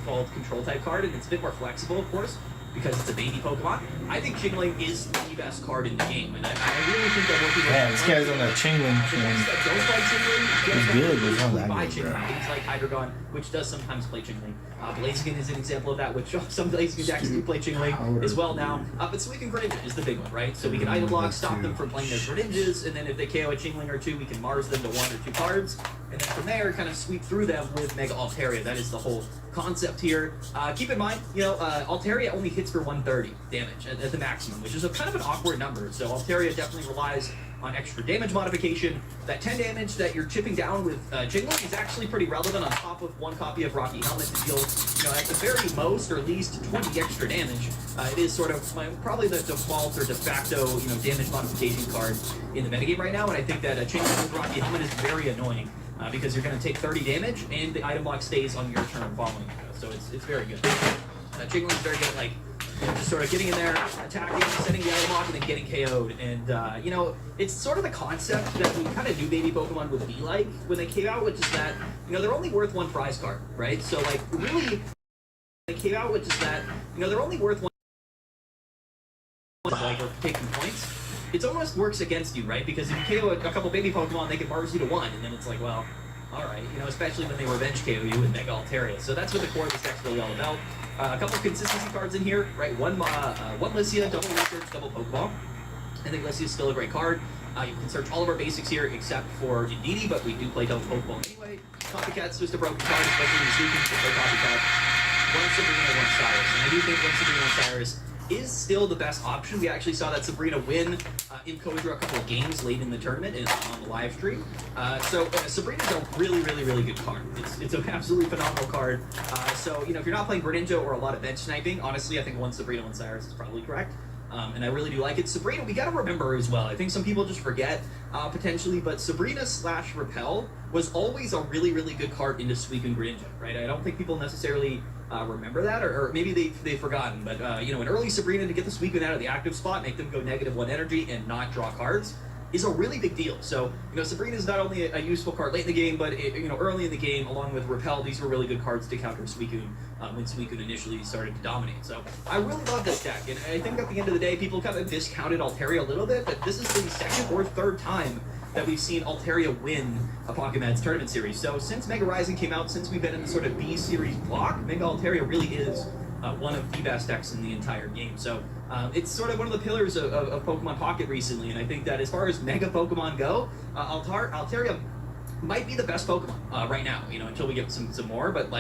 default control type card, and it's a bit more flexible, of course, because it's a baby Pokemon. I think Chingling is the best card in the game, and I really think that working with... Yeah, this guy's on that Chingling train. Don't play Chingling. He's good, but he's not that buy good, bro. Chingling. Things like Hydreigon, which does sometimes play Chingling. Blaziken is an example of that, which some Blaziken decks do play Chingling as well now. But Suicune Greninja is the big one, right? So we can item block, stop them from playing their Greninjas, and then if they KO a Chingling or two, we can Mars them to 1 or 2 cards, and then from there, kind of sweep through them with Mega Altaria. That is the whole concept here. Keep in mind, Altaria only hits for 130 damage at the maximum, which is a kind of an awkward number. So Altaria definitely relies on extra damage modification. That 10 damage that you're chipping down with Chingling is actually pretty relevant on top of 1 copy of Rocky Helmet to deal, at the very most or least 20 extra damage. It is sort of probably the default or de facto, damage modification card in the metagame right now, and I think that Chingling with Rocky Helmet is very annoying because you're going to take 30 damage and the item block stays on your turn following you. So it's very good. Chingling is very good at just sort of getting in there, attacking, setting the item lock, and then getting KO'd. And, it's sort of the concept that we kind of knew baby Pokemon would be like when they came out, which is that, they're only worth 1 prize card, right? So, really, they came out, which is that, they're only worth 1 or taking points. It almost works against you, right? Because if you KO a couple baby Pokemon, they can Mars you to 1, and then it's like, well, alright, especially when they revenge KO you with Mega Altaria. So that's what the core of this deck's really all about. A couple of consistency cards in here, right? One Lycia, double research, double Pokeball. I think Lycia is still a great card. You can search all of our basics here except for Indeedee, but we do play double Pokeball anyway. Copycat's just a broken card, especially in the Suicune to play Copycat. One Sabrina, one Cyrus. And I do think one Sabrina, one Cyrus is still the best option. We actually saw that Sabrina win in Kodra a couple of games late in the tournament and on the live stream. Sabrina's a really, really, really good card. It's an absolutely phenomenal card. If you're not playing Greninja or a lot of bench sniping, honestly, I think one Sabrina, one Cyrus is probably correct. And I really do like it. Sabrina, we gotta remember as well, I think some people just forget, potentially, but Sabrina/Repel was always a really, really good card into Suicune Greninja, right? I don't think people necessarily remember that, or maybe they've forgotten, but, an early Sabrina to get the Suicune out of the active spot, make them go -1 energy and not draw cards, is a really big deal. So, Sabrina is not only a useful card late in the game, but, early in the game, along with Repel, these were really good cards to counter Suicune when Suicune initially started to dominate. So, I really love this deck, and I think at the end of the day, people kind of discounted Altaria a little bit, but this is the second or third time that we've seen Altaria win a Pokémon's tournament series. So, since Mega Rising came out, since we've been in the sort of B-series block, Mega Altaria really is one of the best decks in the entire game. So it's sort of one of the pillars of Pokemon Pocket recently, and I think that as far as Mega Pokemon go, Altaria might be the best Pokemon right now, until we get some more, but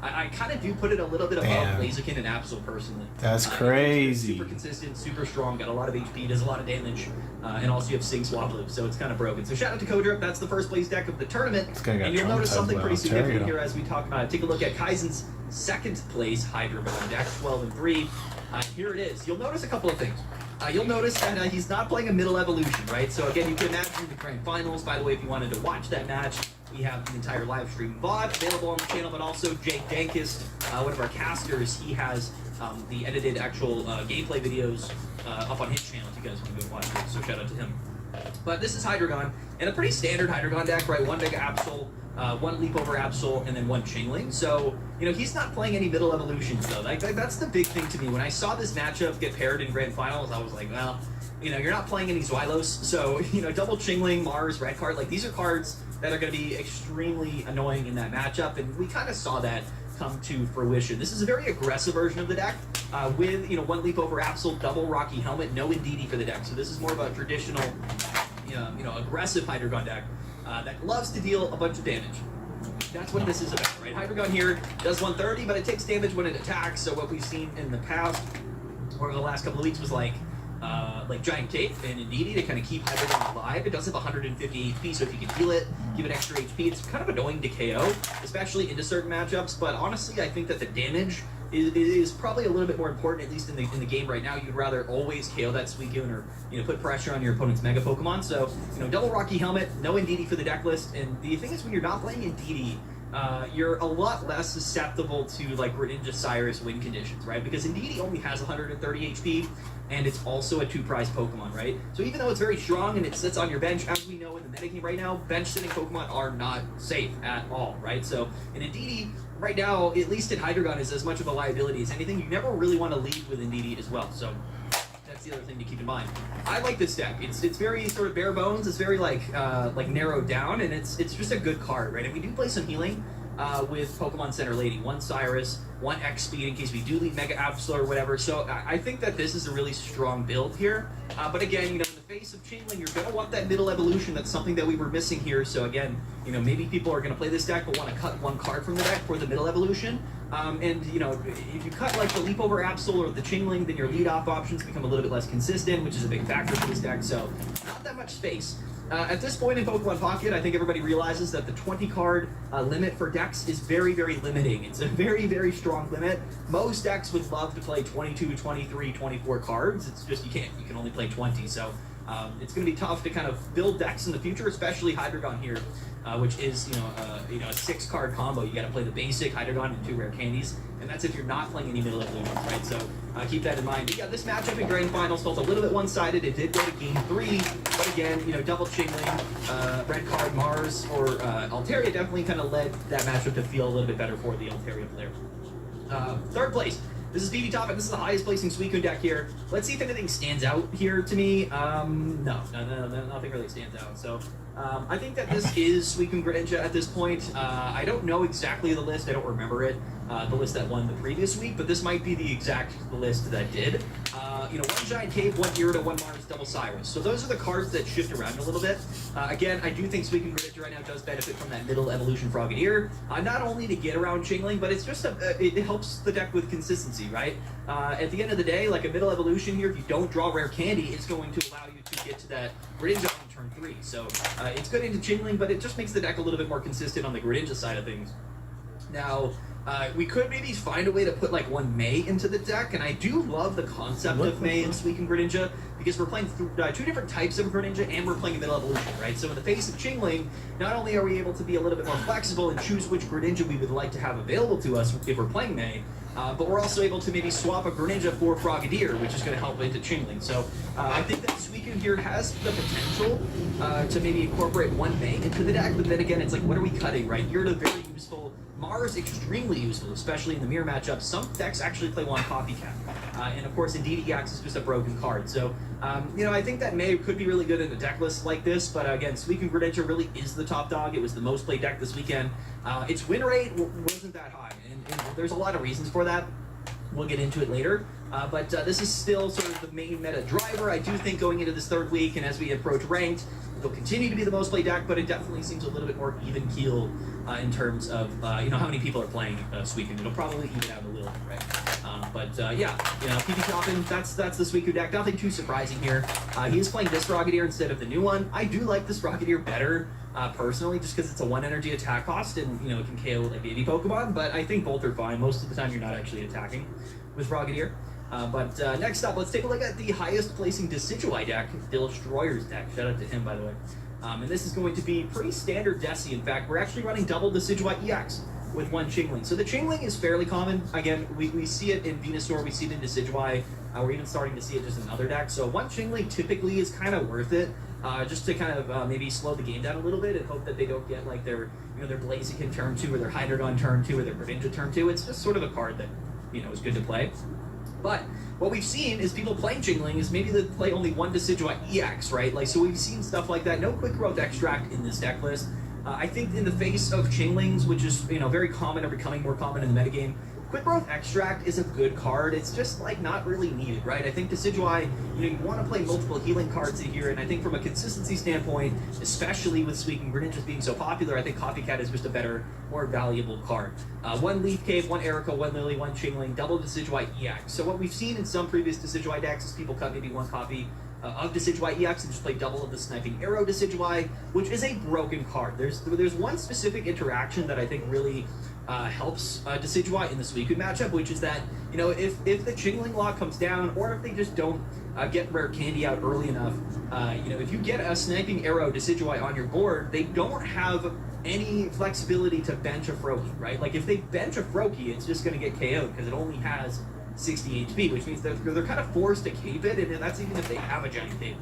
I kind of do put it a little bit above Blaziken and Absol personally. That's crazy. Super consistent, super strong, got a lot of HP, does a lot of damage, and also you have Sing Swablu, so it's kind of broken. So shout out to Kodra, that's the first place deck of the tournament, and you'll notice something pretty significant here as we take a look at Kaizen's second place Hydreigon deck, 12-3. Here it is. You'll notice a couple of things. You'll notice that he's not playing a middle evolution, right? So again, you can imagine the grand finals. By the way, if you wanted to watch that match, we have the entire live stream VOD available on the channel, but also Jake Dankist, one of our casters, he has the edited actual gameplay videos up on his channel if you guys want to go watch it, so shout out to him. But this is Hydreigon, and a pretty standard Hydreigon deck, right? 1 Mega Absol, 1 Leap Over Absol, and then 1 Chingling. So, he's not playing any middle evolutions, though. That's the big thing to me. When I saw this matchup get paired in Grand Finals, I was like, well, you're not playing any Zweilous, so, double Chingling, Mars, Red Card, these are cards that are going to be extremely annoying in that matchup, and we kind of saw that come to fruition. This is a very aggressive version of the deck with, 1 Leap Over Absol, double Rocky Helmet, no Indeedee for the deck. So this is more of a traditional, aggressive Hydreigon deck that loves to deal a bunch of damage. That's what this is about, right? Hydreigon here does 130, but it takes damage when it attacks. So what we've seen in the past, over the last couple of weeks, was like Giant Tape and Indeedee to kind of keep Hydreigon alive. It does have 150 HP, so if you can heal it, give it extra HP, it's kind of annoying to KO, especially into certain matchups. But honestly, I think that the damage is probably a little bit more important, at least in the game right now. You'd rather always KO that Suicune or put pressure on your opponent's Mega Pokemon. So double Rocky Helmet, no Indeedee for the deck list. And the thing is, when you're not playing Indeedee, you're a lot less susceptible to Greninja Cyrus win conditions, right? Because Indeedee only has 130 HP, and it's also a 2-prize Pokemon, right? So even though it's very strong and it sits on your bench, as we know in the metagame right now, bench-sitting Pokemon are not safe at all, right? So in Indeedee, right now, at least in Hydreigon, is as much of a liability as anything. You never really want to lead with Indeedee as well, so that's the other thing to keep in mind. I like this deck. It's very sort of bare bones. It's very like narrowed down, and it's just a good card, right? And we do play some healing with Pokemon Center Lady. 1 Cyrus, 1 X Speed in case we do lead Mega Absol or whatever. So I think that this is a really strong build here. But again, in the face of Chainling, you're going to want that middle evolution. That's something that we were missing here. So again, maybe people are going to play this deck but want to cut 1 card from the deck for the middle evolution. And if you cut like the Leap Over Absol or the Chainling, then your lead-off options become a little bit less consistent, which is a big factor for this deck. So not that much space. At this point in Pokemon Pocket, I think everybody realizes that the 20-card limit for decks is very, very limiting. It's a very, very strong limit. Most decks would love to play 22, 23, 24 cards. It's just you can't. You can only play 20. So it's going to be tough to kind of build decks in the future, especially Hydreigon here, which is a 6-card combo. You got to play the basic Hydreigon and 2 rare candies, and that's if you're not playing any middle evolutions, right? So keep that in mind. But yeah, this matchup in Grand Finals felt a little bit one-sided. It did go to Game 3, but again, double Chainling, red card Mars or Altaria definitely kind of led that matchup to feel a little bit better for the Altaria player. Third place. This is BB Top, and this is the highest placing Suicune deck here. Let's see if anything stands out here to me. No, nothing really stands out. So I think that this is Suicune Greninja at this point. I don't know exactly the list. I don't remember it, the list that won the previous week, but this might be the exact list that did. 1 Giant Cave, 1 Gyarados, 1 Mars, double Cyrus. So those are the cards that shift around a little bit. Again, I do think Suicune Greninja right now does benefit from that middle evolution Frogadier, not only to get around Chainling, but it's just it helps the deck with consistency, right? At the end of the day, like a middle evolution here, if you don't draw rare candy, it's going to allow you to get to that Greninja on turn 3. So it's good into Chainling, but it just makes the deck a little bit more consistent on the Greninja side of things. Now, we could maybe find a way to put like 1 May into the deck, and I do love the concept of May in Suicune Greninja because we're playing 2 different types of Greninja and we're playing a middle evolution, right? So in the face of Chainling, not only are we able to be a little bit more flexible and choose which Greninja we would like to have available to us if we're playing May, but we're also able to maybe swap a Greninja for Frogadier, which is going to help into Chainling. So I think that Suicune here has the potential to maybe incorporate 1 May into the deck, but then again, it's like, what are we cutting, right? You're a very useful Mars, extremely useful, especially in the mirror matchup. Some decks actually play 1 Copycat. And of course, Indeedee EX is just a broken card. So, I think that May could be really good in a deck list like this, but again, Suicune Greninja really is the top dog. It was the most played deck this weekend. Its win rate wasn't that high, and there's a lot of reasons for that. We'll get into it later. But this is still sort of the main meta driver. I do think going into this 3rd week and as we approach ranked, it'll continue to be the most played deck, but it definitely seems a little bit more even keel in terms of how many people are playing Suicune. It'll probably even out a little, right? PP Toppin, that's the Suicune deck. Nothing too surprising here. He is playing this Frogadier instead of the new one. I do like this Frogadier better personally, just because it's a 1 energy attack cost and it can KO like baby Pokemon. But I think both are fine. Most of the time, you're not actually attacking with Frogadier. Next up, let's take a look at the highest placing Decidueye deck, the Destroyer's deck. Shout out to him, by the way. And this is going to be pretty standard Desi. In fact, we're actually running double Decidueye EX with 1 Chainling. So the Chainling is fairly common. Again, we see it in Venusaur, we see it in Decidueye. We're even starting to see it just in other decks. So 1 Chainling typically is kind of worth it, just to kind of maybe slow the game down a little bit and hope that they don't get like their Blaziken turn 2 or their Hydreigon turn 2 or their Greninja turn 2. It's just sort of a card that is good to play. But what we've seen is people playing Chainling is maybe they play only 1 Decidueye EX, right? Like, so we've seen stuff like that. No Quick Growth Extract in this deck list. I think in the face of Chainlings, which is very common or becoming more common in the metagame, Quick Growth Extract is a good card. It's just like not really needed, right? I think Decidueye, you want to play multiple healing cards in here, and I think from a consistency standpoint, especially with Suicune Greninja being so popular, I think Copycat is just a better, more valuable card. 1 Leaf Cave, 1 Erica, 1 Lily, 1 Chainling, double Decidueye EX. So what we've seen in some previous Decidueye decks is people cut maybe 1 copy of Decidueye EX and just play double of the Sniping Arrow Decidueye, which is a broken card. There's one specific interaction that I think really helps Decidueye in the Suicune matchup, which is that, if the Chainling lock comes down, or if they just don't get rare candy out early enough, if you get a Sniping Arrow Decidueye on your board, they don't have any flexibility to bench a Froakie, right? Like, if they bench a Froakie, it's just going to get KO'd, because it only has 60 HP, which means they're kind of forced to cape it, and that's even if they have a Giant Cave.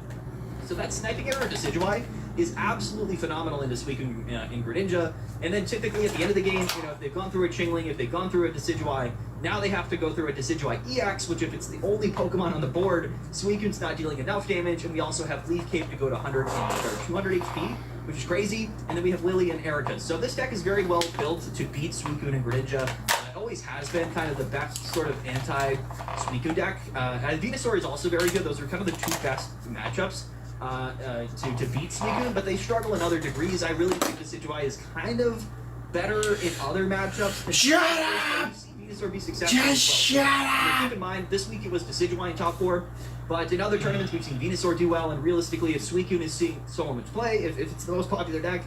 So that Sniping Arrow Decidueye is absolutely phenomenal into Suicune in Greninja. And then typically at the end of the game, you know, if they've gone through a Chingling, if they've gone through a Decidueye, now they have to go through a Decidueye EX, which if it's the only Pokemon on the board, Suicune's not dealing enough damage, and we also have Leaf Cape to go to 200 HP, which is crazy, and then we have Lily and Erica. So this deck is very well built to beat Suicune and Greninja. It always has been kind of the best sort of anti-Suicune deck. Venusaur is also very good. Those are kind of the two best matchups to beat Suicune, but they struggle in other degrees. I really think Decidueye is kind of better in other matchups. Shut up! Venusaur be successful. Just shut up! Keep in mind, this week it was Decidueye in top 4, but in other tournaments we've seen Venusaur do well, and realistically, if Suicune is seeing so much play, if it's the most popular deck,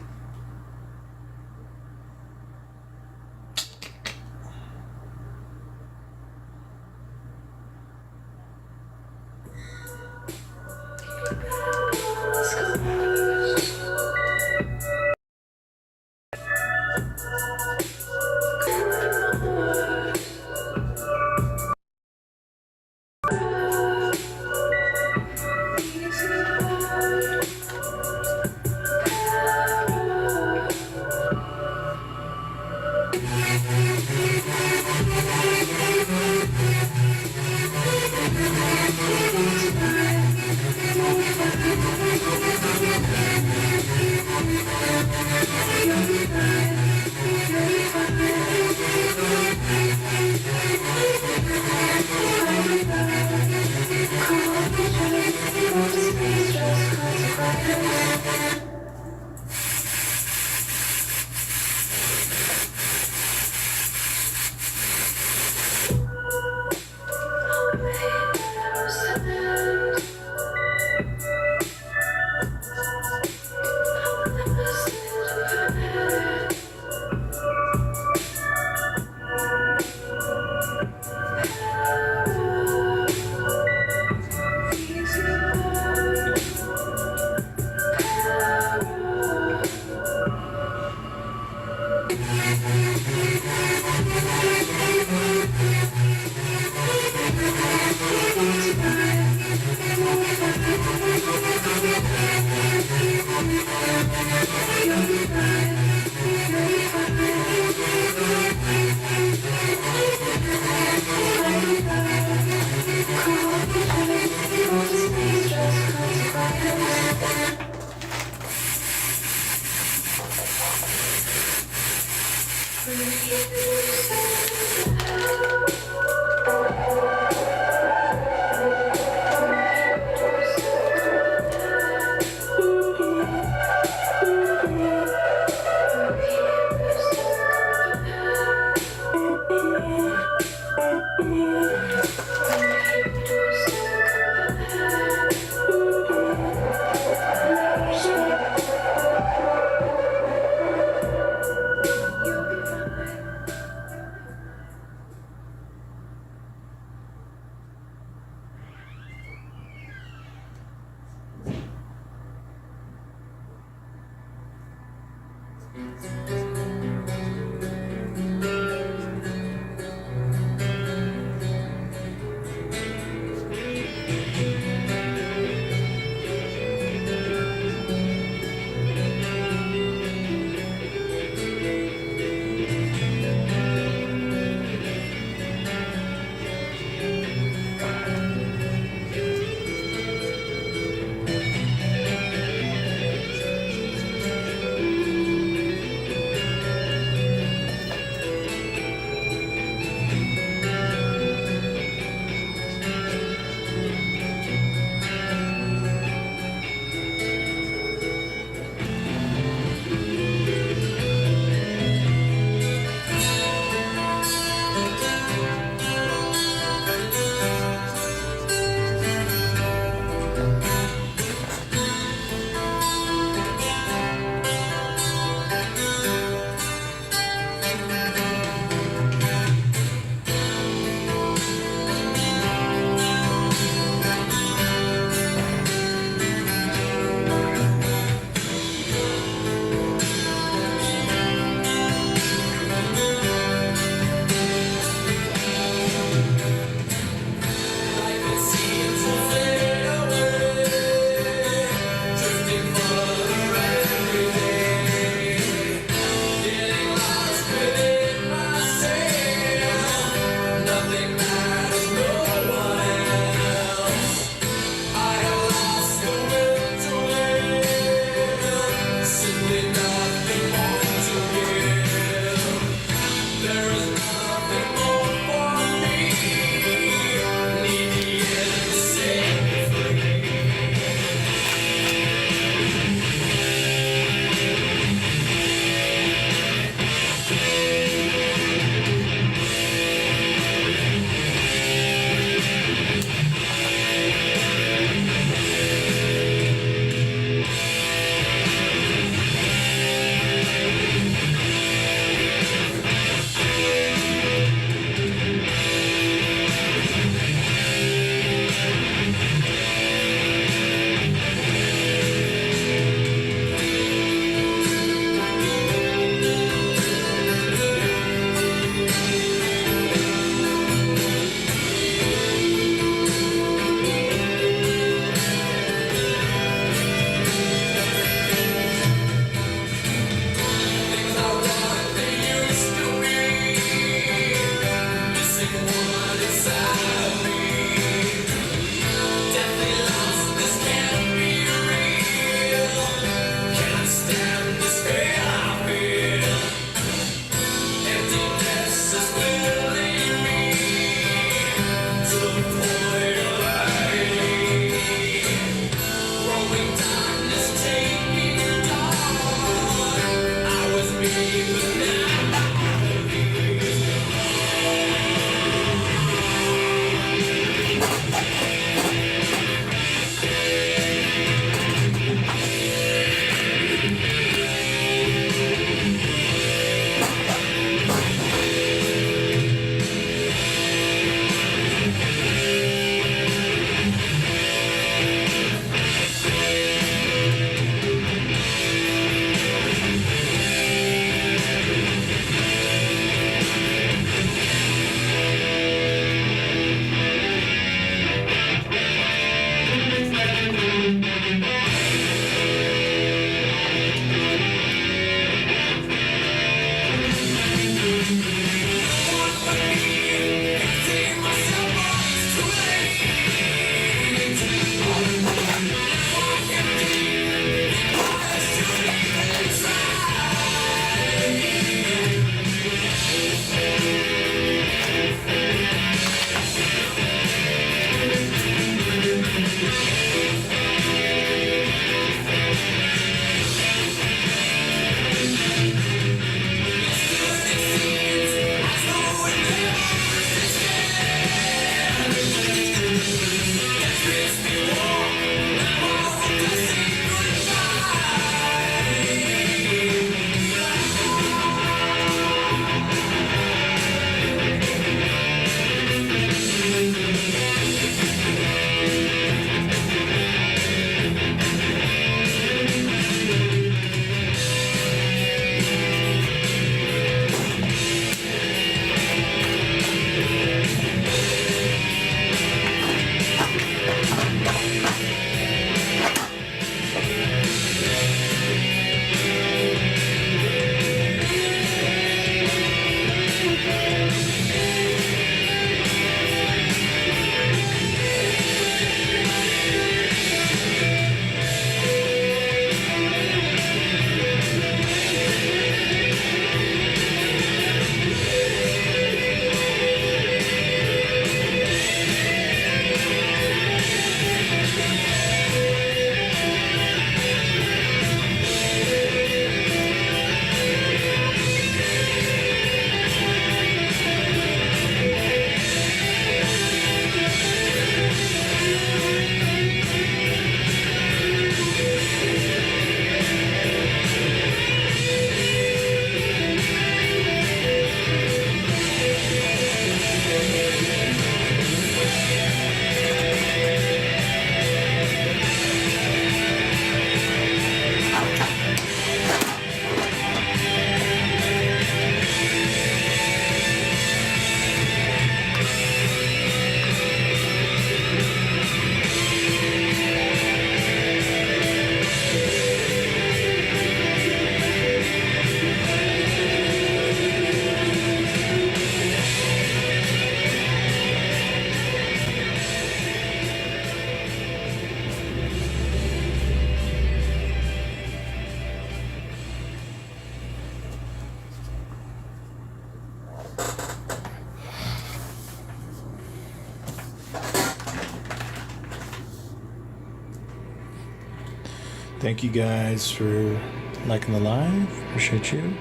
Thank you guys for liking the live. Appreciate you.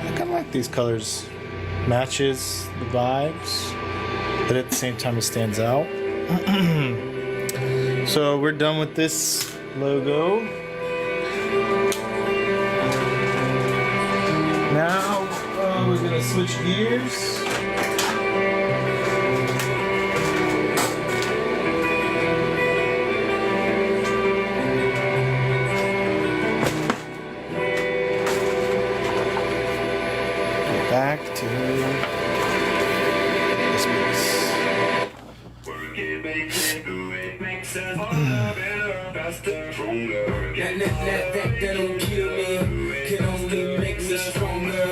I kind of like these colors. Matches the vibes, but at the same time it stands out. So we're done with this logo. Now we're gonna switch gears. Back to this piece. That don't kill me, can only make me stronger.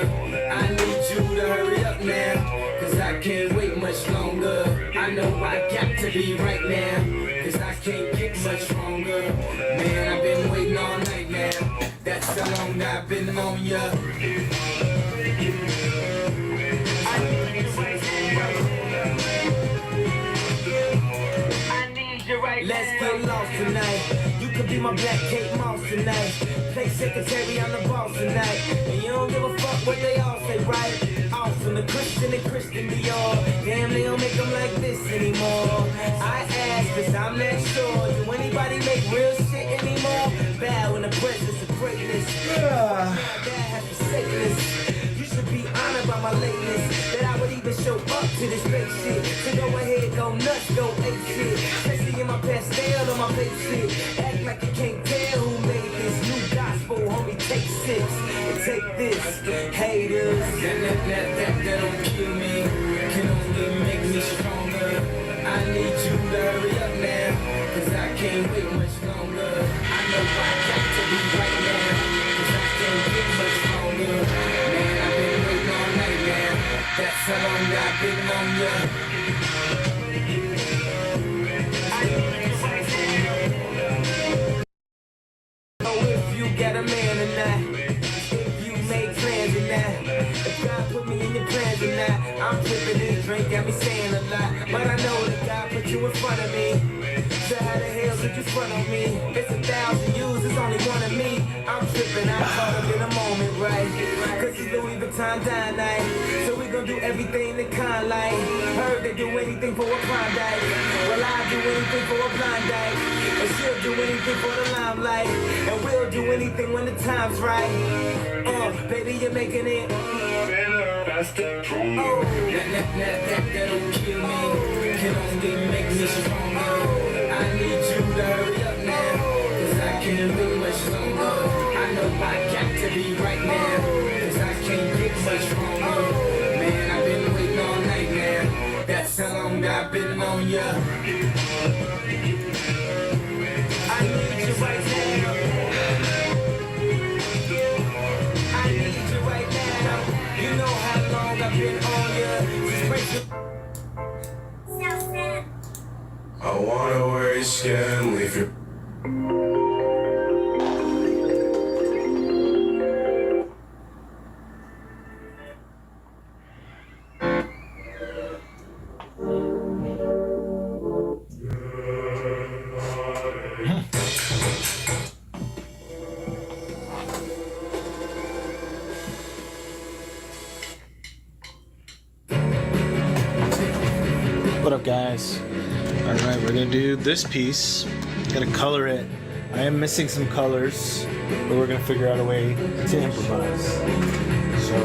I need you to hurry up now, cause I can't wait much longer. I know I got to be right now, cause I can't get much stronger. Man, I've been waiting all night now, that's how long I've been on ya. Let's get lost tonight. You could be my black Kate Moss tonight. Play secretary, I'm the boss tonight. And you don't give a fuck what they all say, right? Awesome, the Christian and Christian Dior. Damn, they don't make them like this anymore. I ask, cause I'm not sure. Do anybody make real shit anymore? Bow in the presence of greatness. That has forsaken. You should be honored by my lateness. That I would even show up to this fake shit. So go ahead, go nuts, go ape shit. In my pastel on my face shit. Act like you can't tell who made this new gospel, homie. Take 6 and take this. Haters, that don't kill me, can only make me stronger. I need you to hurry up now, cause I can't wait much longer. I know I got to be right now, cause I can't get much longer. Man, I've been waiting all night now, that's how long I've been on ya. Got a man or not, if you make plans or not, if God put me in your plans or not, I'm tripping this drink, got me saying a lot, but I know that God put you in front of me, so how the hell did you front on me? It's 1,000 views, it's only one of me, I'm tripping, I caught up in a moment, right, cause it's Louis Vuitton dine night, so we gon' do everything that kind like, heard they do anything for a Klondike, well I do anything for a blind date, and she'll do anything for the limelight, and we'll do anything when the time's right. Baby, you're making it better, faster, stronger. Oh, that don't kill me, can only make me stronger. I need you to hurry up now, cause I can't wait much longer. I know I got to be right now, cause I can't get much stronger. Man, I've been waiting all night now, that's how long I've been on ya. I need you right now. I wanna wear your skin, leave your What up, guys? Alright, we're gonna do this piece. Gotta color it. I am missing some colors, but we're gonna figure out a way to improvise. So,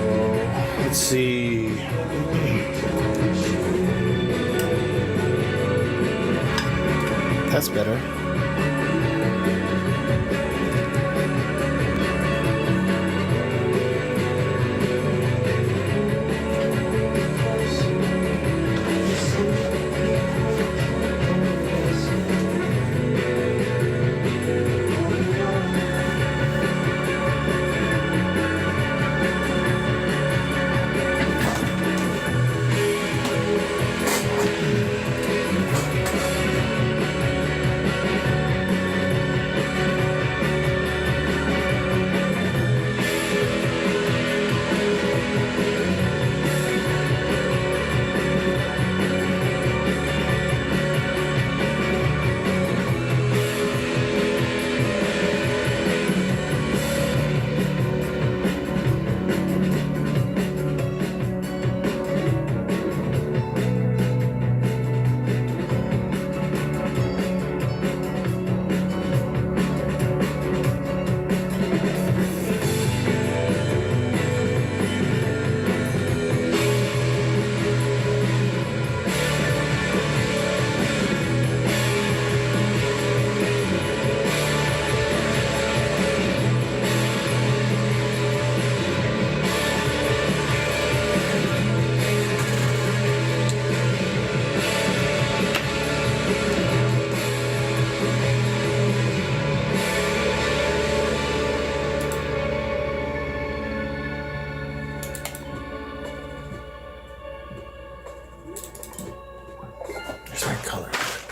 let's see. That's better.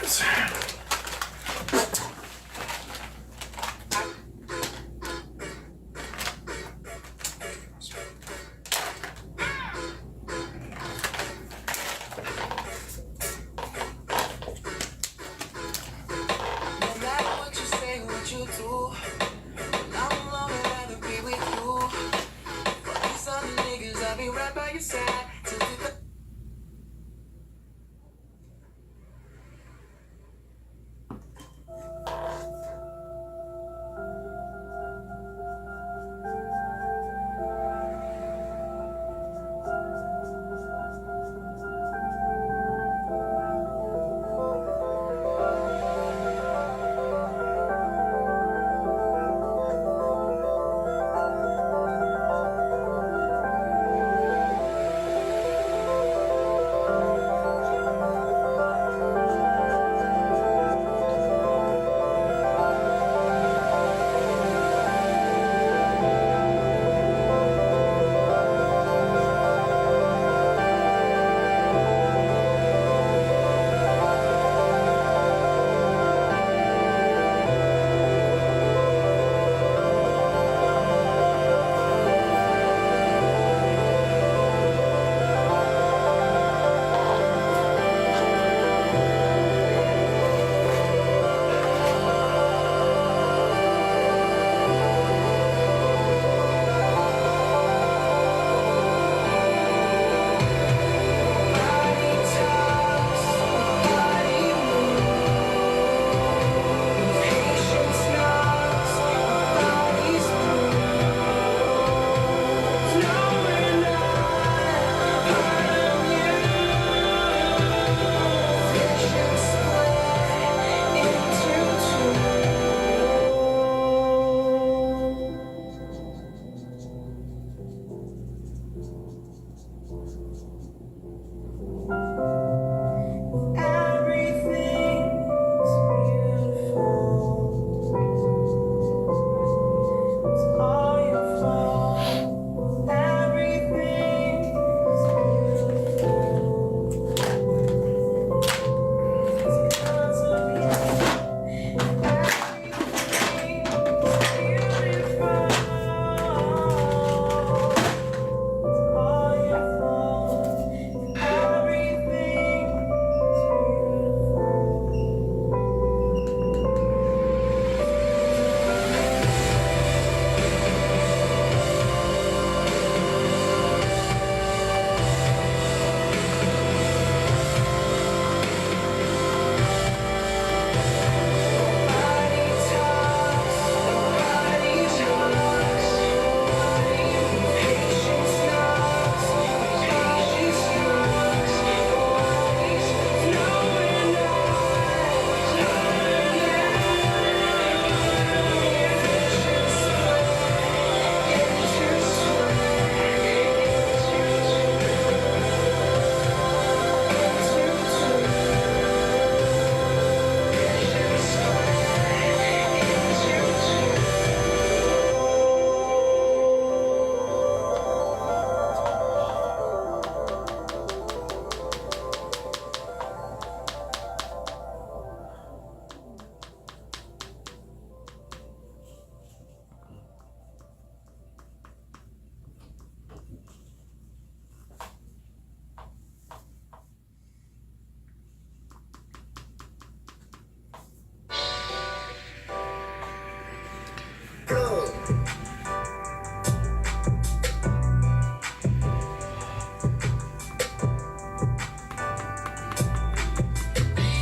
guys.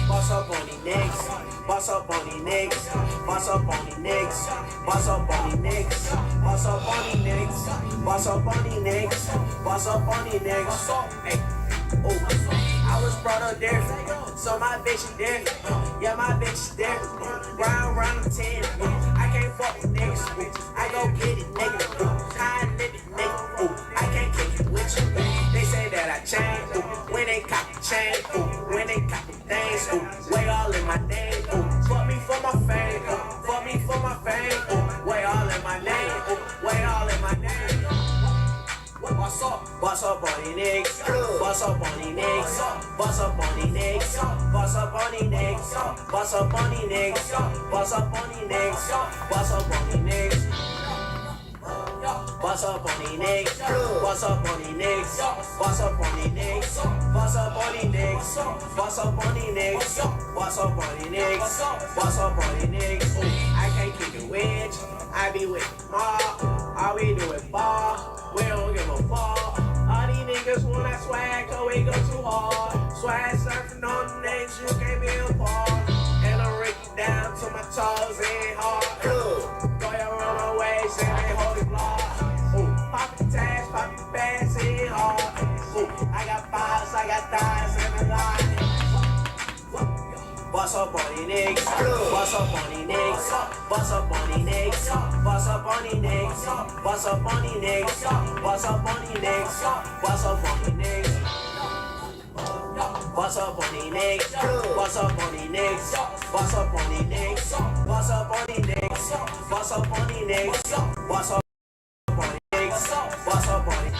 Boss up on these niggas, boss up on these niggas, boss up on these niggas, boss up on these niggas, boss up on these niggas, boss up on these niggas. Hey, oh, I was brought up there, so my bitch is there. Yeah, my bitch is there. Round the 10, I can't fuck with niggas. I go get it, nigga. High limit, nigga. I can't kick it with you. They say that I change. When they cop the chain, when they cop the things, way all in my name. Fuck me for my fame, fuck me for my fame. Way all in my name, way all in my name. Boss up on these niggas, boss up on these niggas, boss up on these niggas. niggas, bust up on these niggas, bust up on these niggas, bust up on these niggas, bust up on these niggas. Bust up on these niggas, bust up on these niggas, bust up on these niggas, bust up on these niggas, bust up on these niggas, bust up on these niggas, bust up on these niggas. I can't keep it with you, I be with the mob, all we do is ball, we don't give a fuck. All these niggas want that swag, cause we go too hard. Swag surfing on the niggas, you can't be apart. And I'm Ricky down to my toes, ain't hard. Go your run away, say they hold it block. Pop the tags, pop the bags, ain't hard. I got bars, I got thighs, and a lot. Bust up on these niggas, bust up on these niggas, bust up on these niggas, bust up on these niggas, bust up on these niggas, bust up on these niggas, bust up on these niggas. Bust up on these niggas, bust up on these niggas, bust up on these niggas, bust up on these niggas, bust up on these niggas, bust up on these niggas, bust up on these.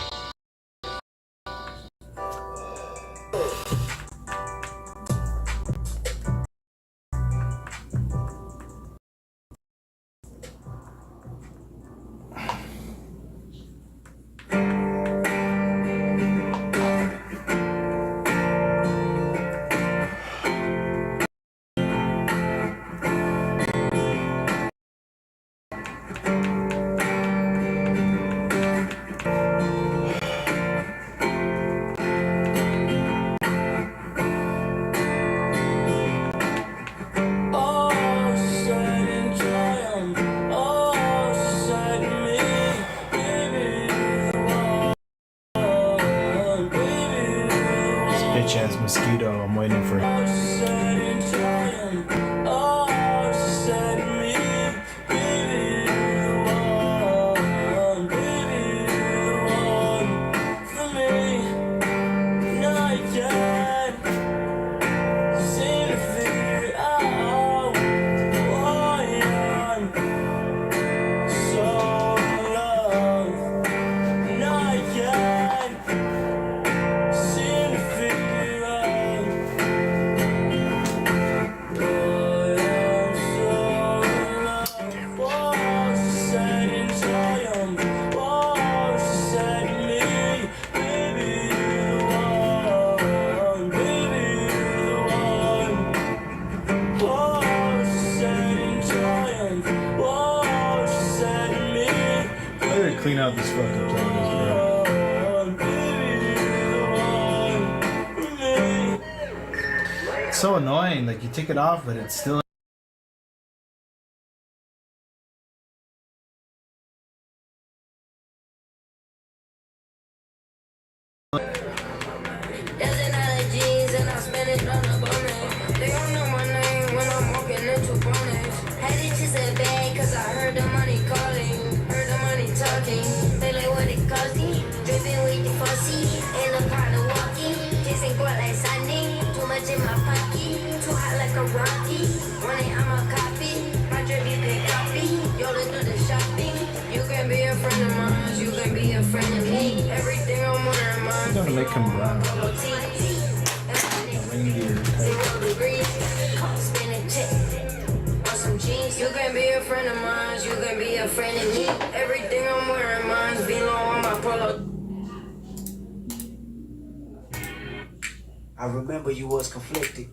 Bitch ass mosquito, I'm waiting for it. Clean out this fucking playlist, bro. It's so annoying, like you take it off, but it's still. I'm gonna make him run. Reindeer You can be a friend of mine, you can be a friend of me. Everything I'm wearing, mine's below on my polo. I remember you was conflicted.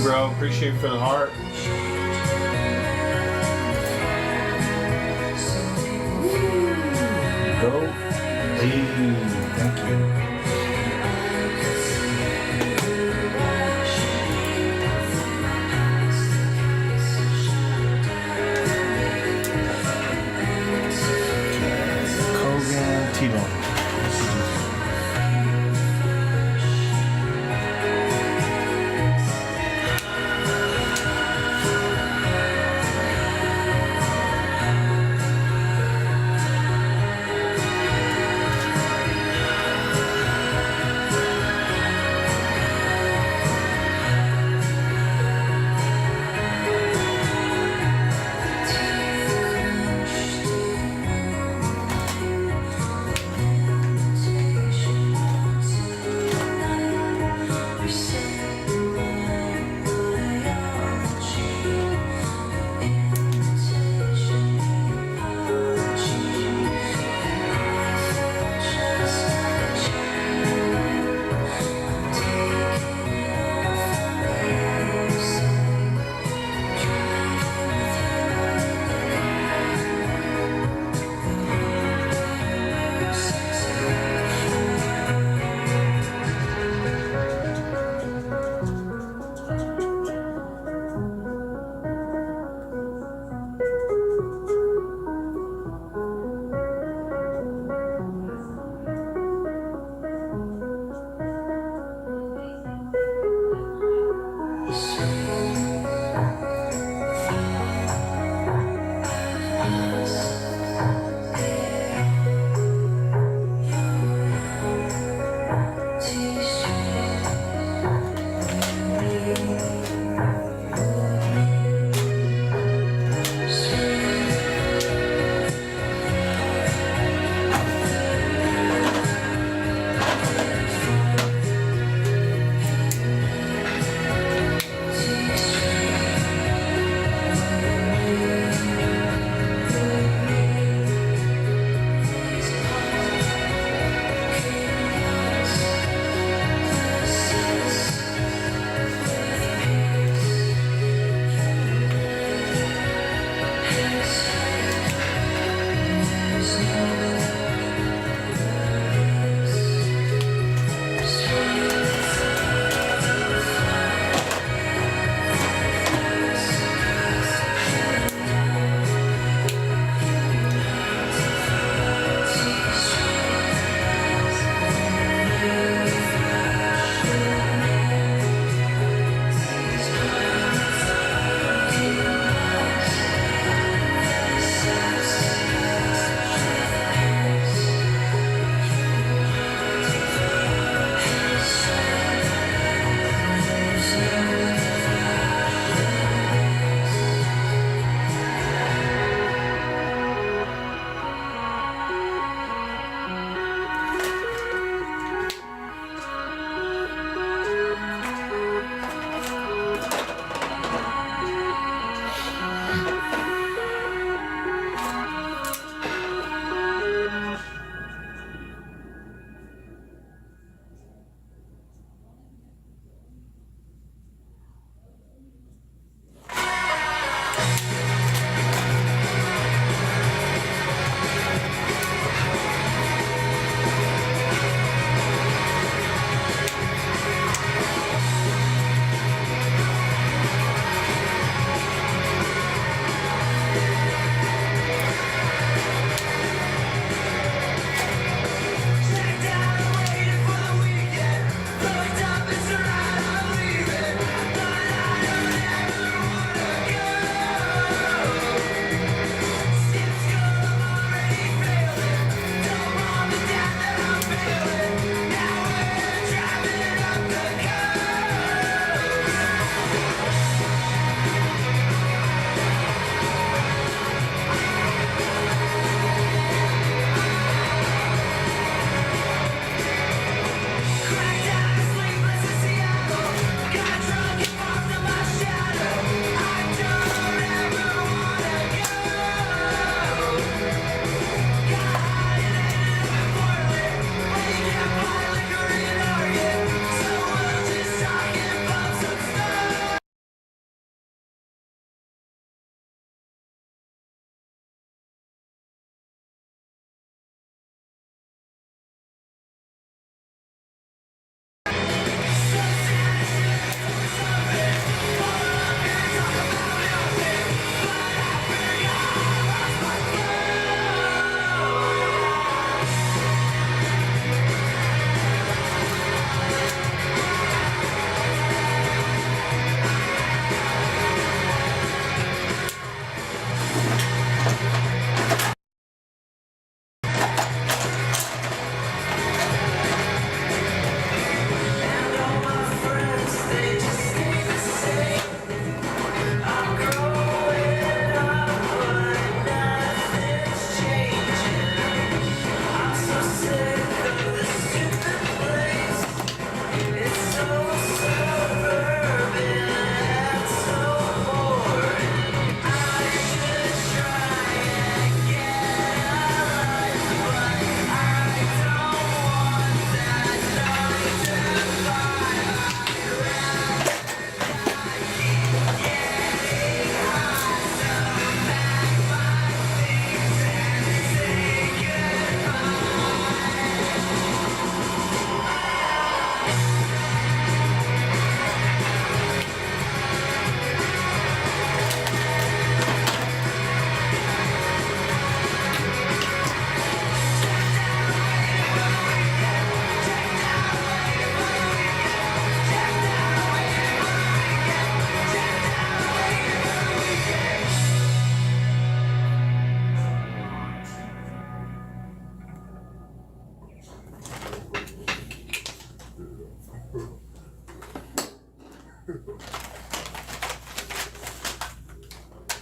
bro. Appreciate you for the heart. Go. Hey, thank you. T-bone.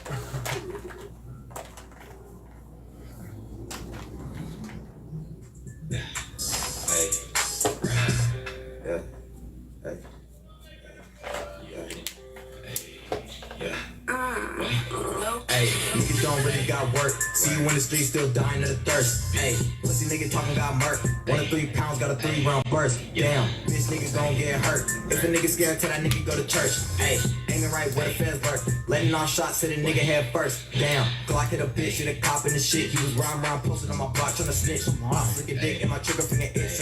Hey, niggas don't really got work. See you in the street still dying of the thirst. Hey, pussy nigga talking got murk. 1 to 3 pounds got a 3-round burst. Damn, bitch nigga gon' get hurt. If a nigga scared, tell that nigga go to church. Hey, aiming right where the feds work. Letting off shots to the nigga head first. Damn, Glock hit a bitch, hit a cop in the shit. He was round posted on my block trying to snitch. Flick a dick and my trigger finger itch.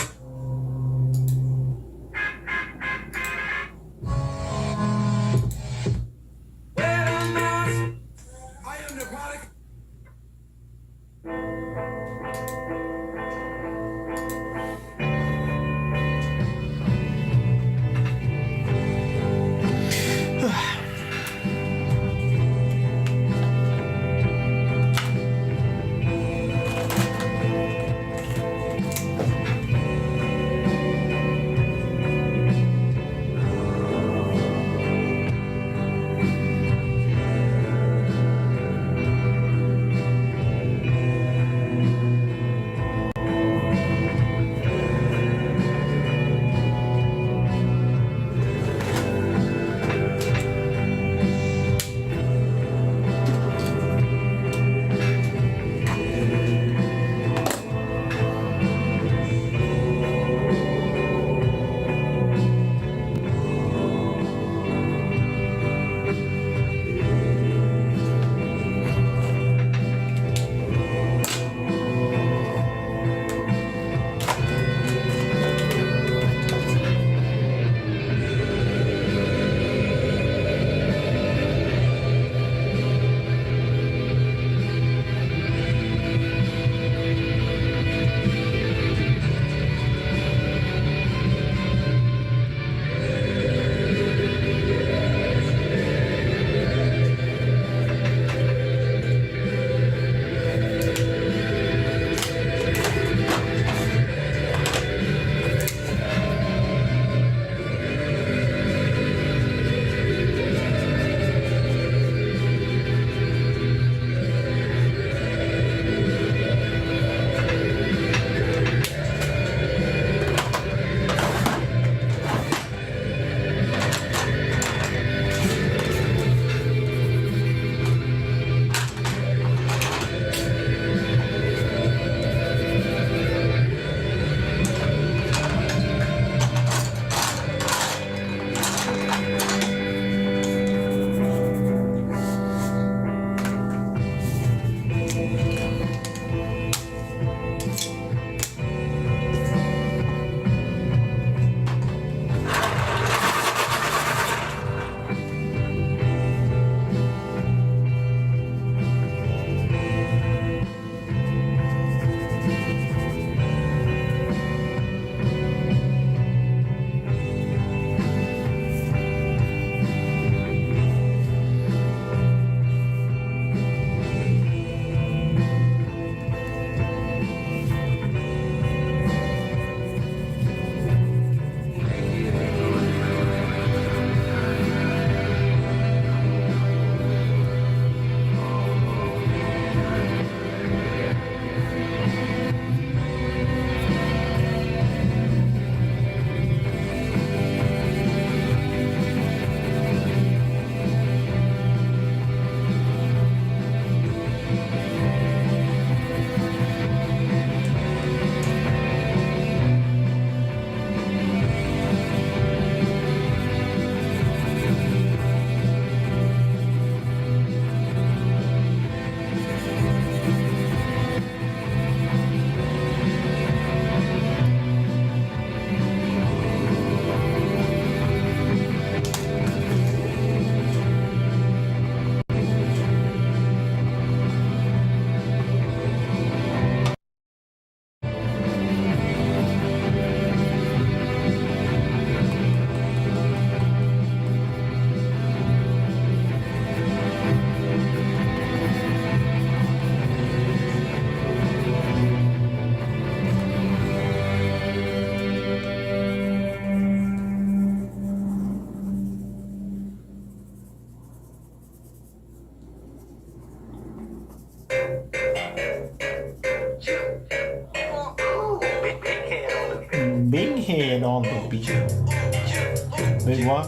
Big one?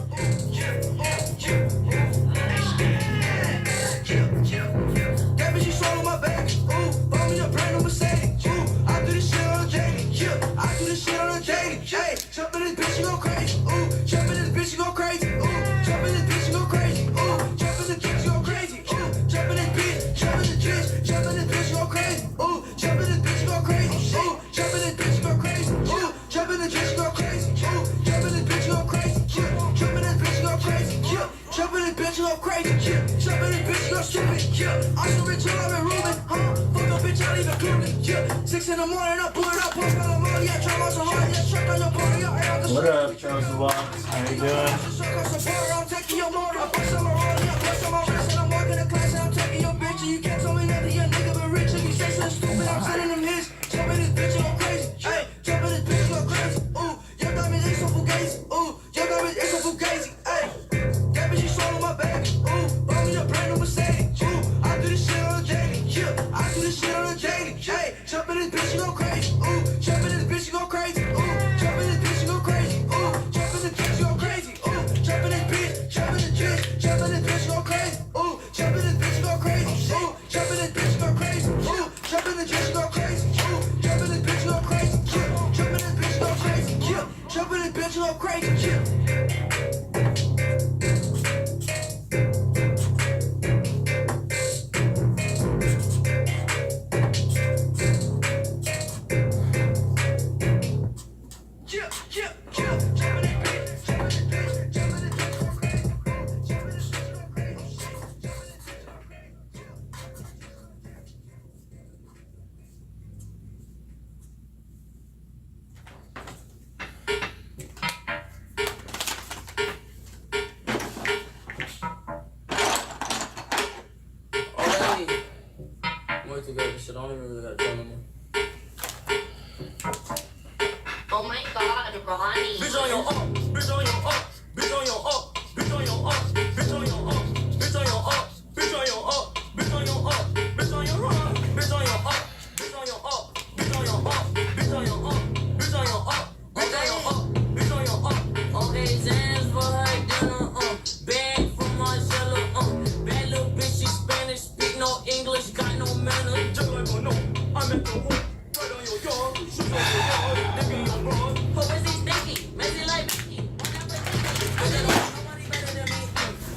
That bitch, she swallow my back. Ooh, bought me a brand new Mercedes. Ooh, I do this shit on a daily. Yeah, I do this shit on a daily. Hey, jump in this bitch, she go crazy. Ooh, jump in this bitch, she go crazy. Ooh, jump in this bitch, she go crazy. Ooh, jump in this bitch, she go crazy. Ooh, jump in this bitch, jump in this bitch, jump in this bitch, she go crazy. Ooh, jump in this bitch, she go crazy. Ooh, jump in this bitch, she go crazy. Ooh, jump in this bitch, she go crazy. Ooh, jump in this bitch, she go crazy. Yeah, jump in this bitch, she go crazy. Yeah, jump in this bitch, she go crazy. Yeah, jump in this bitch, she go stupid. Yeah, I'm so rich, I've been ruling. Fuck a bitch, I leave it clueless. Yeah, 6 in the morning, I pull it up, pump out the money. I try my so hard, yeah, truck on your body. What up, Charles Vlogs? How you doing? I'm taking your motor. I bust on my rollie, I bust on my wrist, and I'm walking the class, and I'm taking your bitch. And you can't tell me nothing, your nigga been rich, and you sexy and stupid. I'm sending them hits. Jump in this bitch, you go crazy. Hey, jump in this bitch, you go crazy. Ooh, your diamonds ain't so fugazi. Ooh, your diamonds ain't so fugazi. Hey, that bitch, you swallow my back. Ooh, buy me a brand new Mercedes. Ooh, I do this shit on a daily. Yeah, I do this shit on a daily. Hey, jump in this bitch, you go crazy. Ooh, jump in this bitch, you go crazy. Ooh, jump in this bitch, you go crazy. Ooh, jump in this bitch, you go crazy. Ooh, jump in this bitch, jump in this bitch, jump in this bitch, you go crazy. Ooh, jump in this bitch, you go crazy. Ooh, jump in this bitch, you go crazy. Ooh, jump in this bitch, you go crazy. Ooh, jump in this bitch, you go crazy. Yeah, jump in this bitch, you go crazy. Yeah, jump in this bitch, you go crazy. Yeah. Oh my god, Ronnie. Bitch on your up, bitch on your up, bitch on your up, bitch on your up, bitch on your up, bitch on your up, bitch on your up, bitch on your up, bitch on your up, bitch on your up, bitch on your up, bitch on your up, bitch on your up, bitch on your up, bitch on your up, bitch on your up. Okay, Zans for her dinner, bag from Marcella, bad little bitch, she Spanish, speak no English, got no manners. Just like I know, I'm at the hoop, right on your yard, shoot on your yard, nigga your broad. Who is he stinky? Messy like Mickey. Nobody better than me.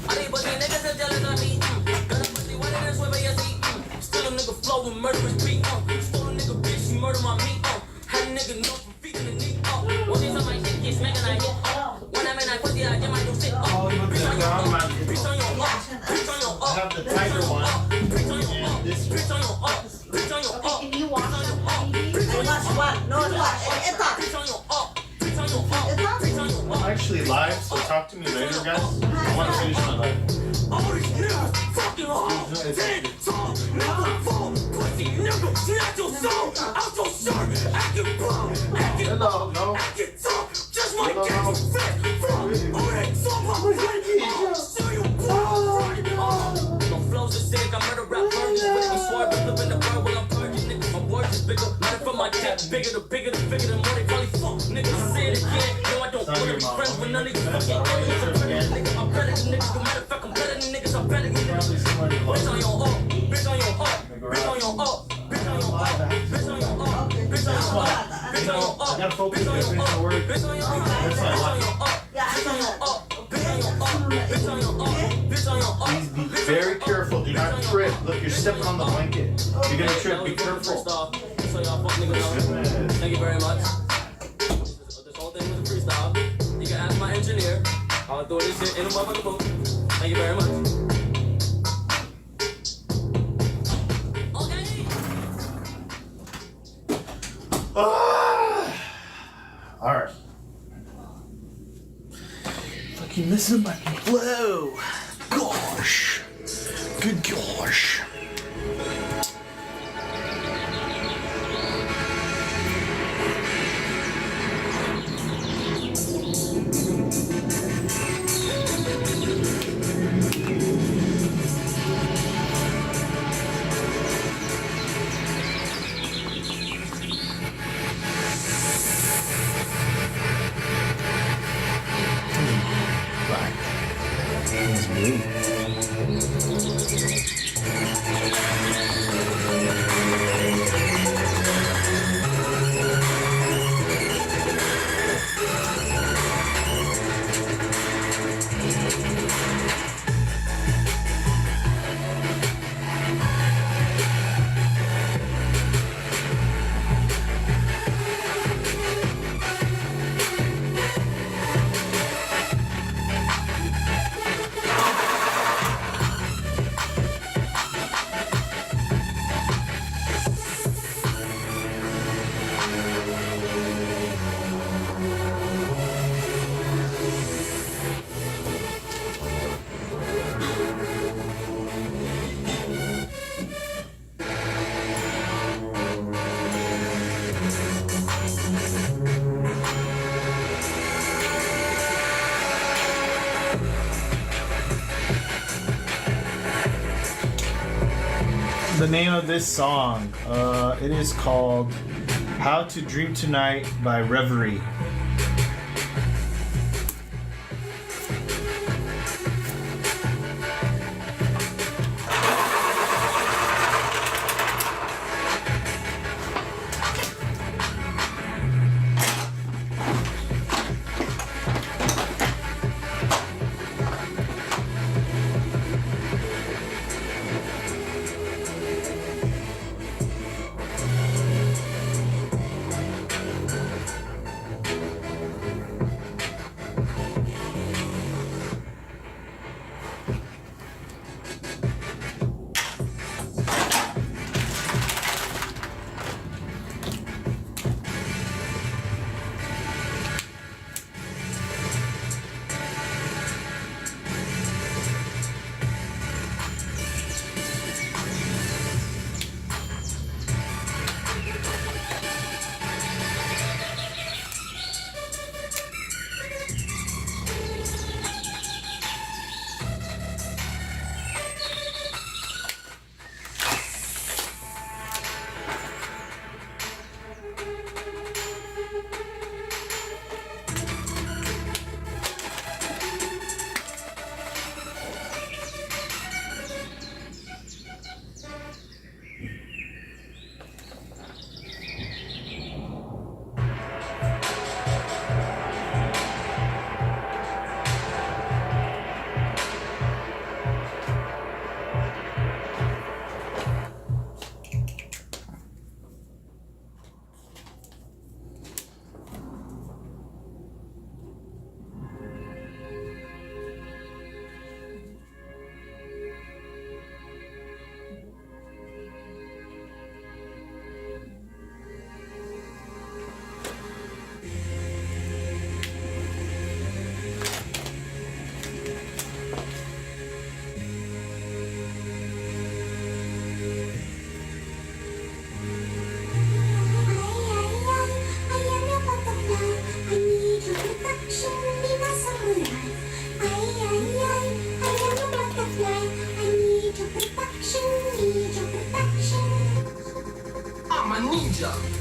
All these pussy niggas are jealous of me. Got a pussy wetter than Swivel, yes he. Still a nigga flow with murderous beat. Stole a nigga bitch, she murder my meat. Had a nigga know from feet to the knee. One day somebody shit keep smacking I hit. When I'm in that pussy, I get my new shit. Bitch on your up, bitch on your up, bitch on your up. I have the tiger one. Bitch on your up, bitch on your up, bitch on your up. Can you watch the TV? Watch what? No, watch. It's up. Bitch on your up, bitch on your up, bitch on your up. I'm actually live, so talk to me later, guys. I want to finish my live. All these niggas fucking hard, dead, tall, never fall, pussy nigga, snatch your soul, out your shirt, acting bum, acting Hello, no. acting tough, just like that, fat, from, all that talk, I'll show you, My flows are sick, I murder rap virgins with me sword, but flipping the bird while I'm purging niggas. My words is bigger, matter from my depth, bigger, the bigger, the more they probably fuck. Niggas say it again, no I don't wanna be friends with none of these fucking aliens. I'm better than niggas, I'm better than niggas, no matter of fact, I'm better than niggas, I'm better than niggas. Bitch on your up, bitch on your up, bitch on your up, bitch on your up, bitch on your up, bitch on your up, bitch on your up, I gotta focus bitch on on your up, work. bitch on your up, That's why I bitch on like your up, bitch on your up, bitch on your up, bitch on your up, bitch on your up. Please be very careful. Do not trip. Look, you're stepping on the blanket. You're gonna trip. Be careful. So y'all fuck niggas know. Thank you very much. This whole thing was a freestyle. You can ask my engineer. I'll throw this shit in a motherfucking book. Thank you very much. Okay. Alright. Fucking missing my flow. Gosh. Good gosh. the name of this song. It is called How to Dream Tonight by Reverie.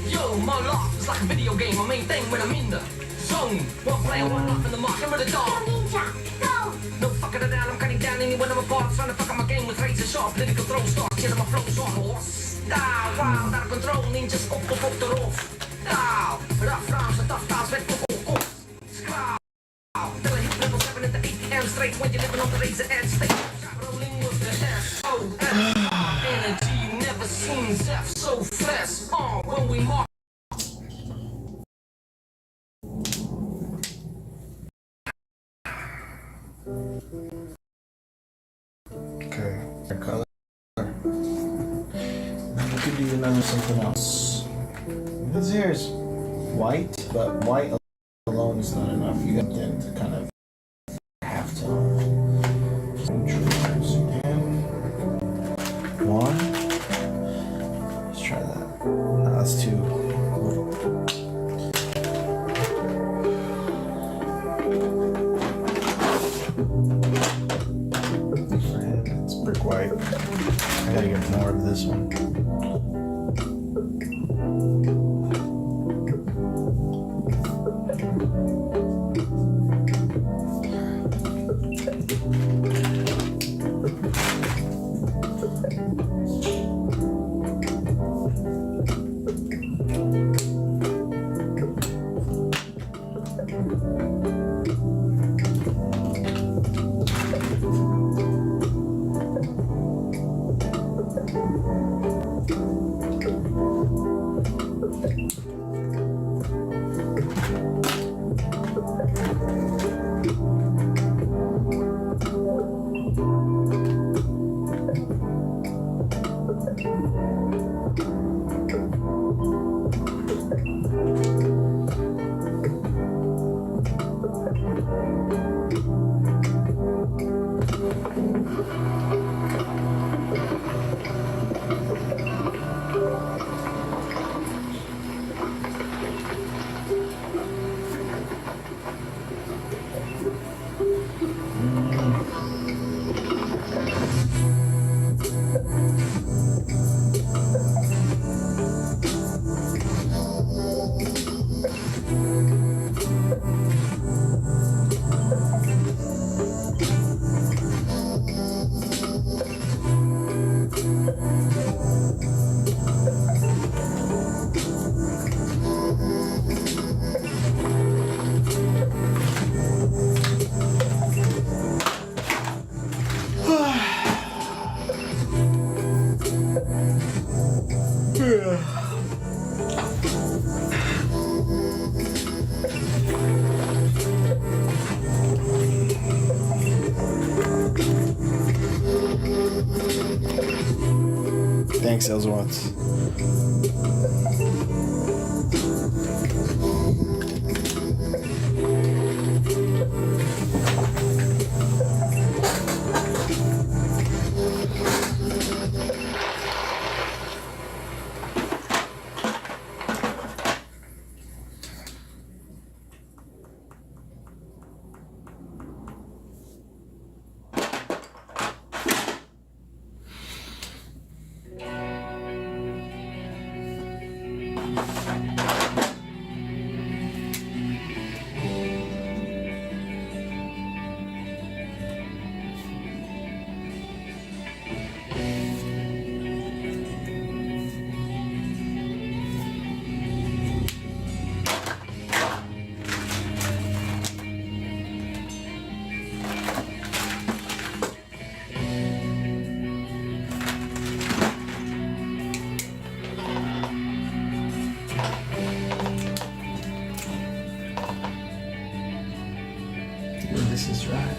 Yo, my life is like a video game. My main thing when I'm in the zone. One player, one life in the mark. I'm the dog. No fucking around. I'm cutting down anyone I'm apart. Trying to fuck up my game with razor sharp. Political throw start. Killing my flows on horse. Style, wild, out of control. Ninjas op de roof. Style, rough rounds, the tough styles. Met op. Skraal. Till I hit level 7 at the 8 AM straight. When you're living on the razor edge. Stay rolling with the S-O-S. Energy never seen Zeph so fresh. When we mark. Okay, color. We could do another something else. This here is white, but white alone is not enough. You got them to kind of halftone. One. Let's try that. No, that's two. It's brick white. I gotta get more of this one. Thanks, Ellsworth. This is right.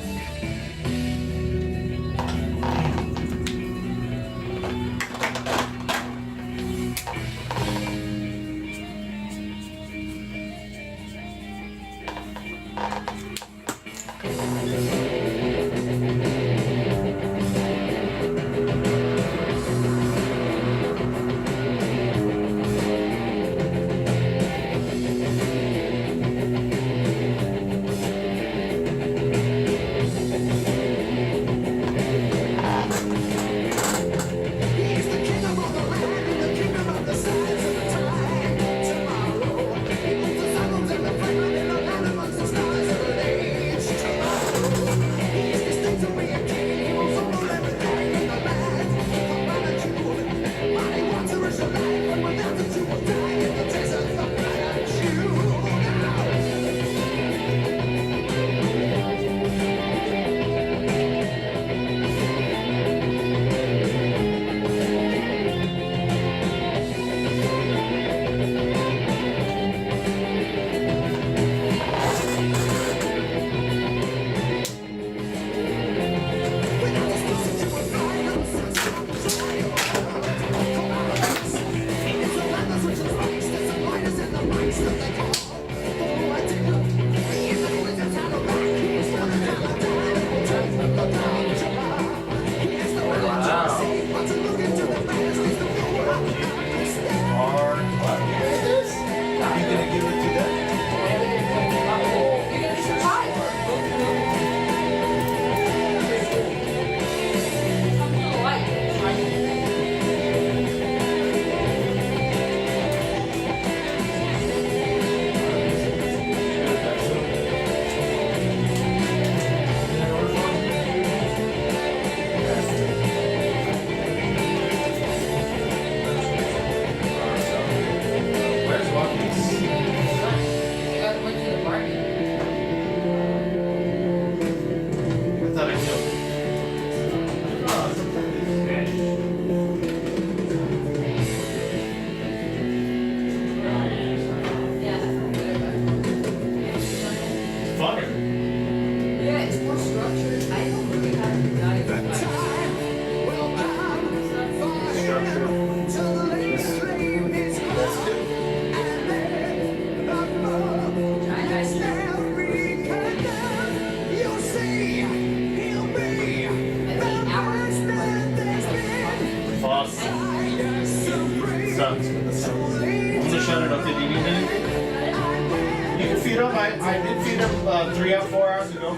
Sucks. I'm gonna shut it up. Did you need anything? You can feed them. I did feed them 3 or 4 hours ago.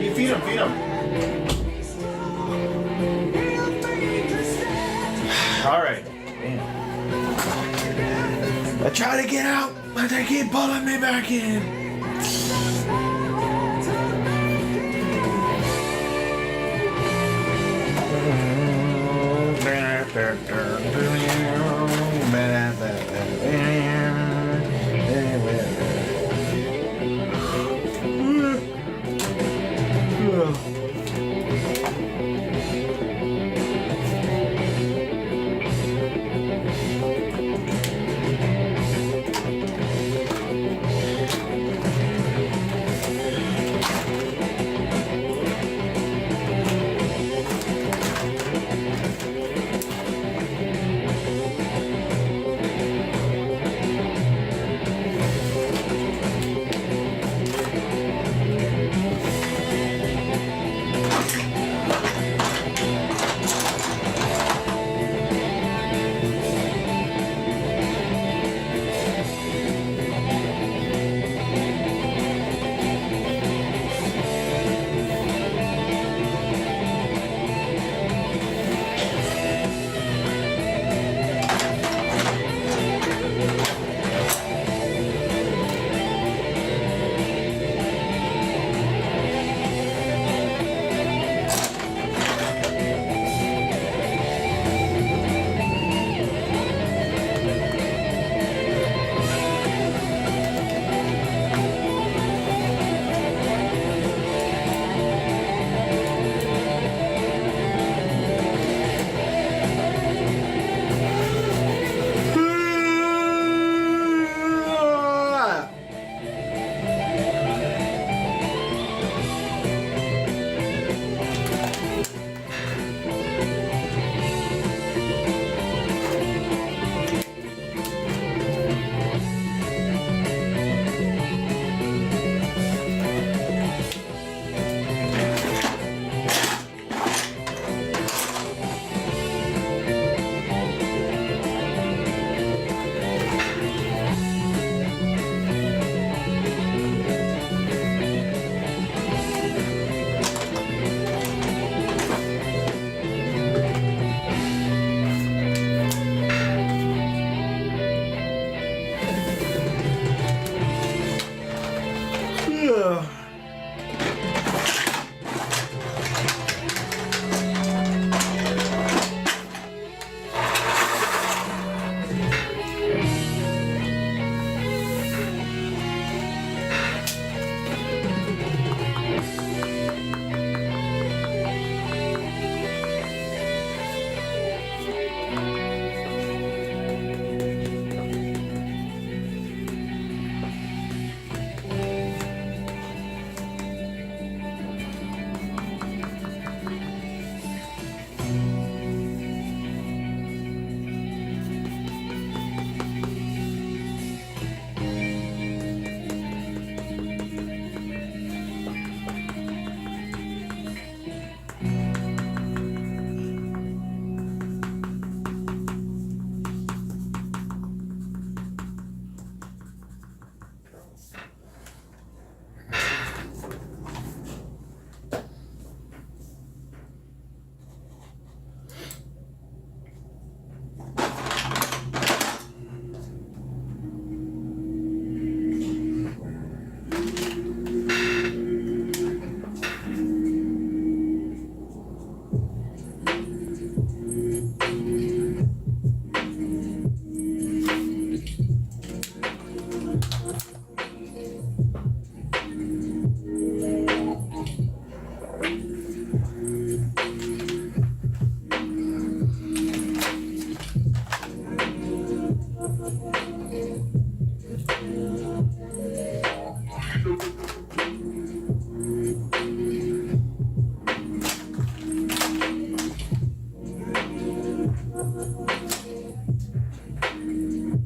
You feed them, feed them. All right. I try to get out, but they keep pulling me back in.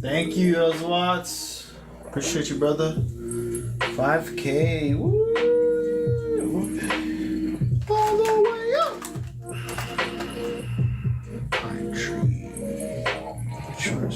Thank you, Watts. Appreciate you, brother. 5K. Woo! All the way up. Pine tree. Sure.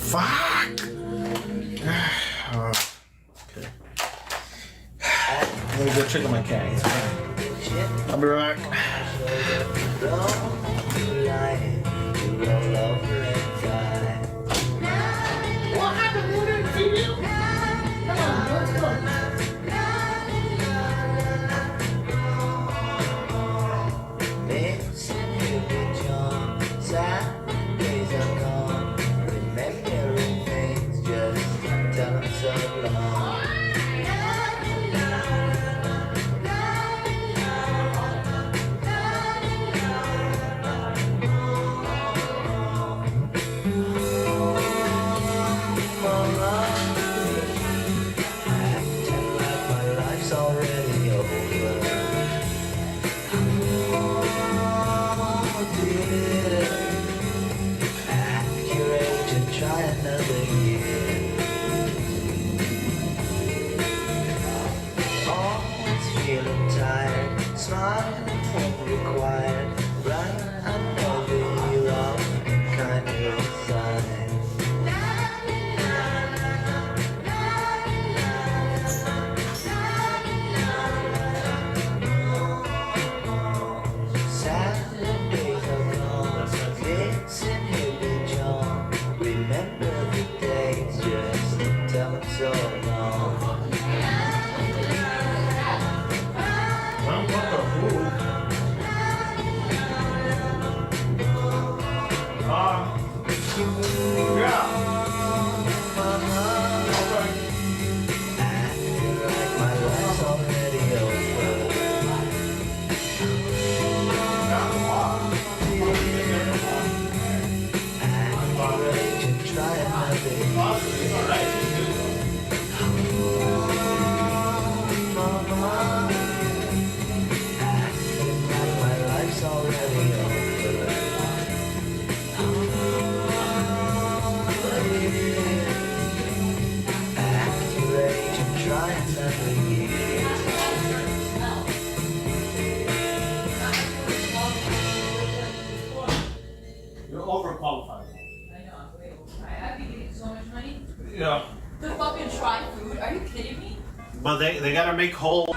Fuck! Okay. Let me go check on my cat. He's fine. I'll be right back. What happened to that video? Come on, let's go. You're overqualified. I know, I'm way over. I have been getting so much money. Yeah. To fucking try food? Are you kidding me? But they gotta make whole.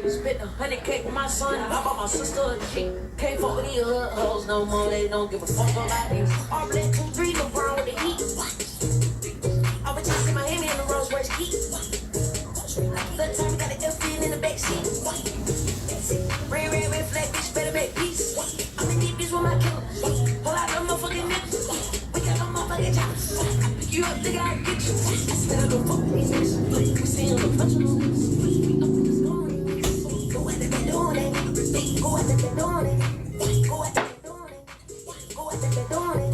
Spit 100K with my son. I bought my sister a chick. Can't fuck with these hoes no more. They don't give a fuck about these. All black 2-3, LeBron with the heat. I was just in Miami in the Rolls Royce Heat. That time we got an F in the backseat. Red flag, bitch, better make peace. I'm in deep bitch with my killer. Pull out them motherfucking niggas. We got them motherfucking choppers. I pick you up, nigga, I get you. I said I don't fuck with these niggas. We see them a bunch of them. Go at the bed on it. Go at the bed on it. Go at the bed on it. Go at the bed on it.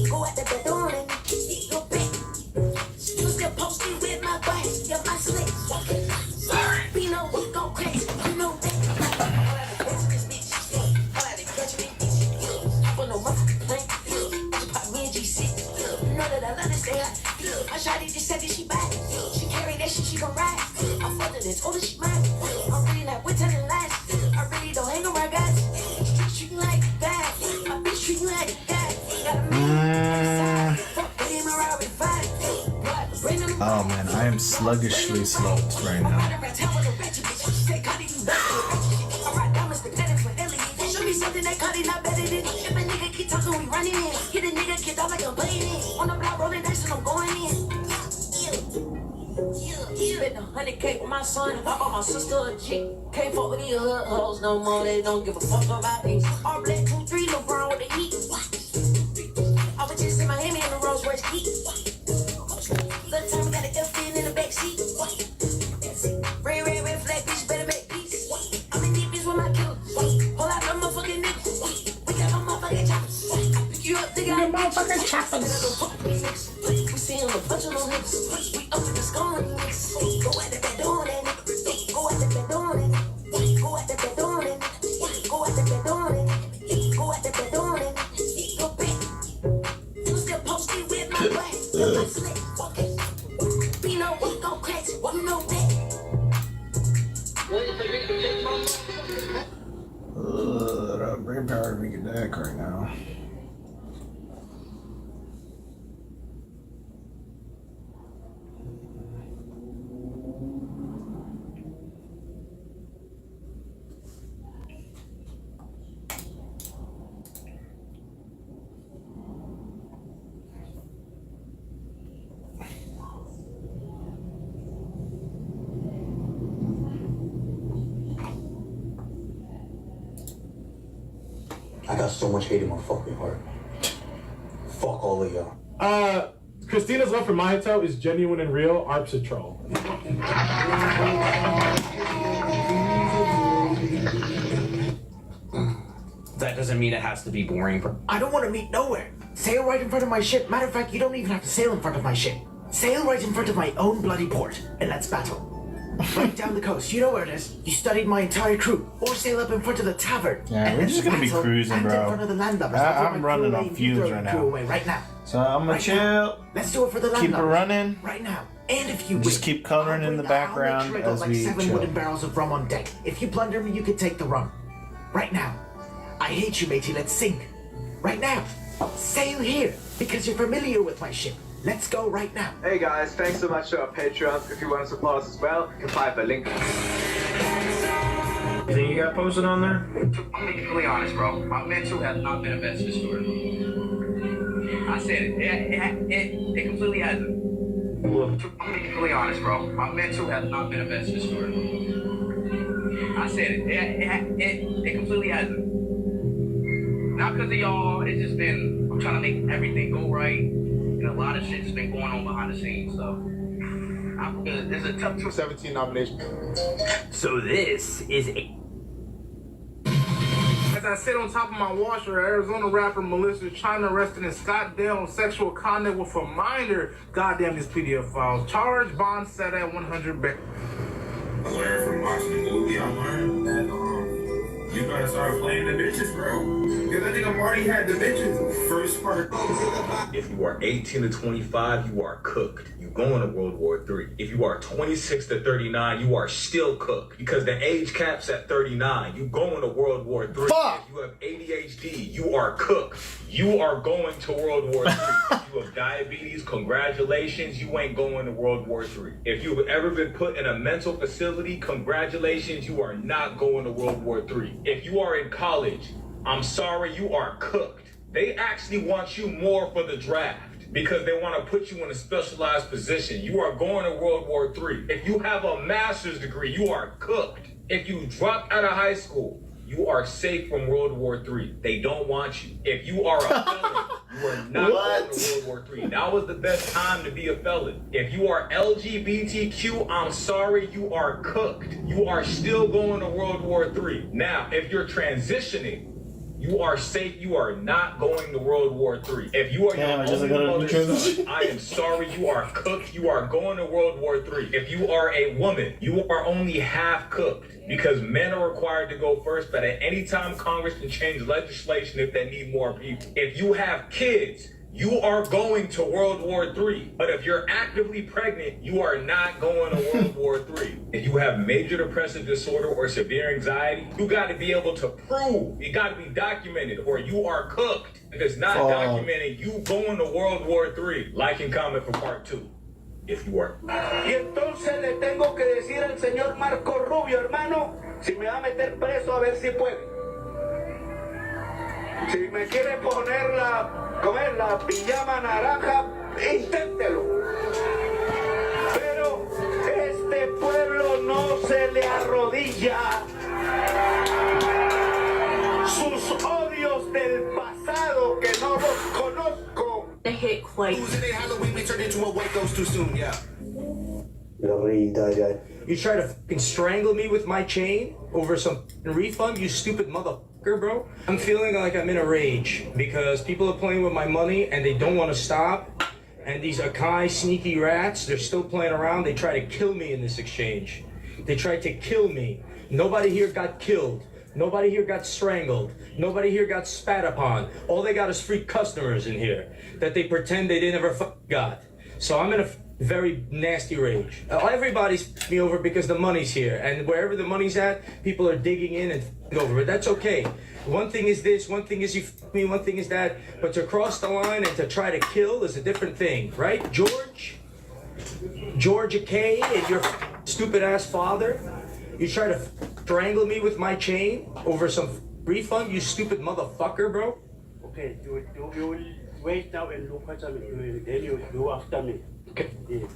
Go at the bed on it. Go back. You still posting with my boy. You're my slick. Sorry. We know we go crazy. You know that. All out of catch this bitch. All out of catch me, bitch. I put no motherfucking plane. I just pop me and G6. You know that I love to stay hot. My shawty just said that she bad. She carry that shit, she gon' ride. I fucked her and told her she mine. I'm really not with telling lies. I really don't hang around guys. Treat you like that. My bitch treat you like that. Got a man. Fuck with him around with five. Oh man, I am sluggishly slow right now. Show me something that caught it, not better than if a nigga keep talking, we running in. Hit a nigga, kid out like I'm playing in. On the block, rolling dice, and I'm going in. Yeah. Spent 100K big cake with my son. I bought my sister a Jeep. Can't fuck with these hood hoes no more. They don't give a fuck about these. All black 2-3, LeBron with the heat. I was just in Miami in the Rolls Royce Heat. Little time we got a F-10 in the backseat. Red flag, bitch, better make peace. I'm in deep with my killer. Whole lot of motherfucking niggas. We got no motherfucking choppers. I pick you up, they got motherfucking choppers. We see him a bunch of little niggas. We up with the skull and niggas. Go at the bed doing it. Go at the bed doing it. Go at the bed doing it. Go at the bed doing it. Go at the bed doing it. Go back. You still posted with my black. My slick. We know we gon' catch it. You know that. Brain power to make a deck right now. I got so much hate in my fucking heart. Fuck all of y'all. Christina's love for Mahito is genuine and real. Arp's a troll. That doesn't mean it has to be boring. I don't want to meet nowhere. Sail right in front of my ship. Matter of fact, you don't even have to sail in front of my ship. Sail right in front of my own bloody port, and let's battle. Right down the coast, you know where it is. You studied my entire crew. Or sail up in front of the tavern. Yeah, and we're just gonna be cruising, bro. In front of the landlubbers. I'm running on fumes right now. Right now. So I'm gonna chill. Let's do it for the landlubbers. Keep it running. Right now. And if you just keep coloring in the background as like we 7 chill. wooden barrels of rum on deck. If you plunder me, you can take the rum. Right now. I hate you, matey. Let's sink. Right now. Sail here because you're familiar with my ship. Let's go right now. Hey guys, thanks so much to our Patreons. If you want to support us as well, you can find the link. Anything you got posted on there? I'm gonna be completely honest, bro. My mental has not been a best in the story. I said it. It completely hasn't. I'm gonna be completely honest, bro. My mental has not been a best in the story. I said it. It completely hasn't. Not because of y'all. It's just been. I'm trying to make everything go right. And a lot of shit's been going on behind the scenes, so I'm good. This is a tough 17 nomination. So this is a... As I sit on top of my washer, Arizona rapper Melissa China arrested in Scottsdale on sexual conduct with a minor. Goddamn these PDF files. Charge bond set at 100 back. I learned from watching the movie. I learned that you gotta start playing the bitches, bro. Because I think I've already had the bitches. First part. If you are 18 to 25, you are cooked. You going to World War III. If you are 26 to 39, you are still cooked. Because the age cap's at 39. You going to World War III. Fuck. If you have ADHD, you are cooked. You are going to World War III. If you have diabetes, congratulations, you ain't going to World War III. If you've ever been put in a mental facility, congratulations, you are not going to World War III. If you are in college, I'm sorry, you are cooked. They actually want you more for the draft because they want to put you in a specialized position. You are going to World War III. If you have a master's degree, you are cooked. If you dropped out of high school, you are safe from World War III. They don't want you. If you are a felon, you are not going to World War III. Now was the best time to be a felon. If you are LGBTQ, I'm sorry, you are cooked. You are still going to World War III. Now, if you're transitioning, you are safe. You are not going to World War III. If you are your only mother's son, I am sorry. You are cooked. You are going to World War III. If you are a woman, you are only half cooked because men are required to go first. But at any time, Congress can change legislation if they need more people. If you have kids, you are going to World War III. But if you're actively pregnant, you are not going to World War III. If you have major depressive disorder or severe anxiety, you got to be able to prove, you got to be documented, or you are cooked. If it's not documented, you going to World War III. Like and comment for part 2. If you are. Y entonces le tengo que decir al señor Marco Rubio, hermano, si me va a meter preso a ver si puede. Si me quiere poner la pijama naranja, inténtelo. Pero este pueblo too much weight goes too soon, yeah. You try to fucking strangle me with my chain over some refund, you stupid motherfucker, bro. I'm feeling like I'm in a rage because people are playing with my money and they don't want to stop. And these Akai sneaky rats, they're still playing around. They try to kill me in this exchange. They tried to kill me. Nobody here got killed. Nobody here got strangled. Nobody here got spat upon. All they got is free customers in here that they pretend they never got. So I'm in a very nasty rage. Everybody's me over because the money's here. And wherever the money's at, people are digging in and over it. That's okay. One thing is this, one thing is you me, one thing is that. But to cross the line and to try to kill is a different thing, right? George K and your stupid ass father, you try to strangle me with my chain over some refund, you stupid motherfucker, bro. Okay, you wait now and look at them, then you after me. Okay. Yeah.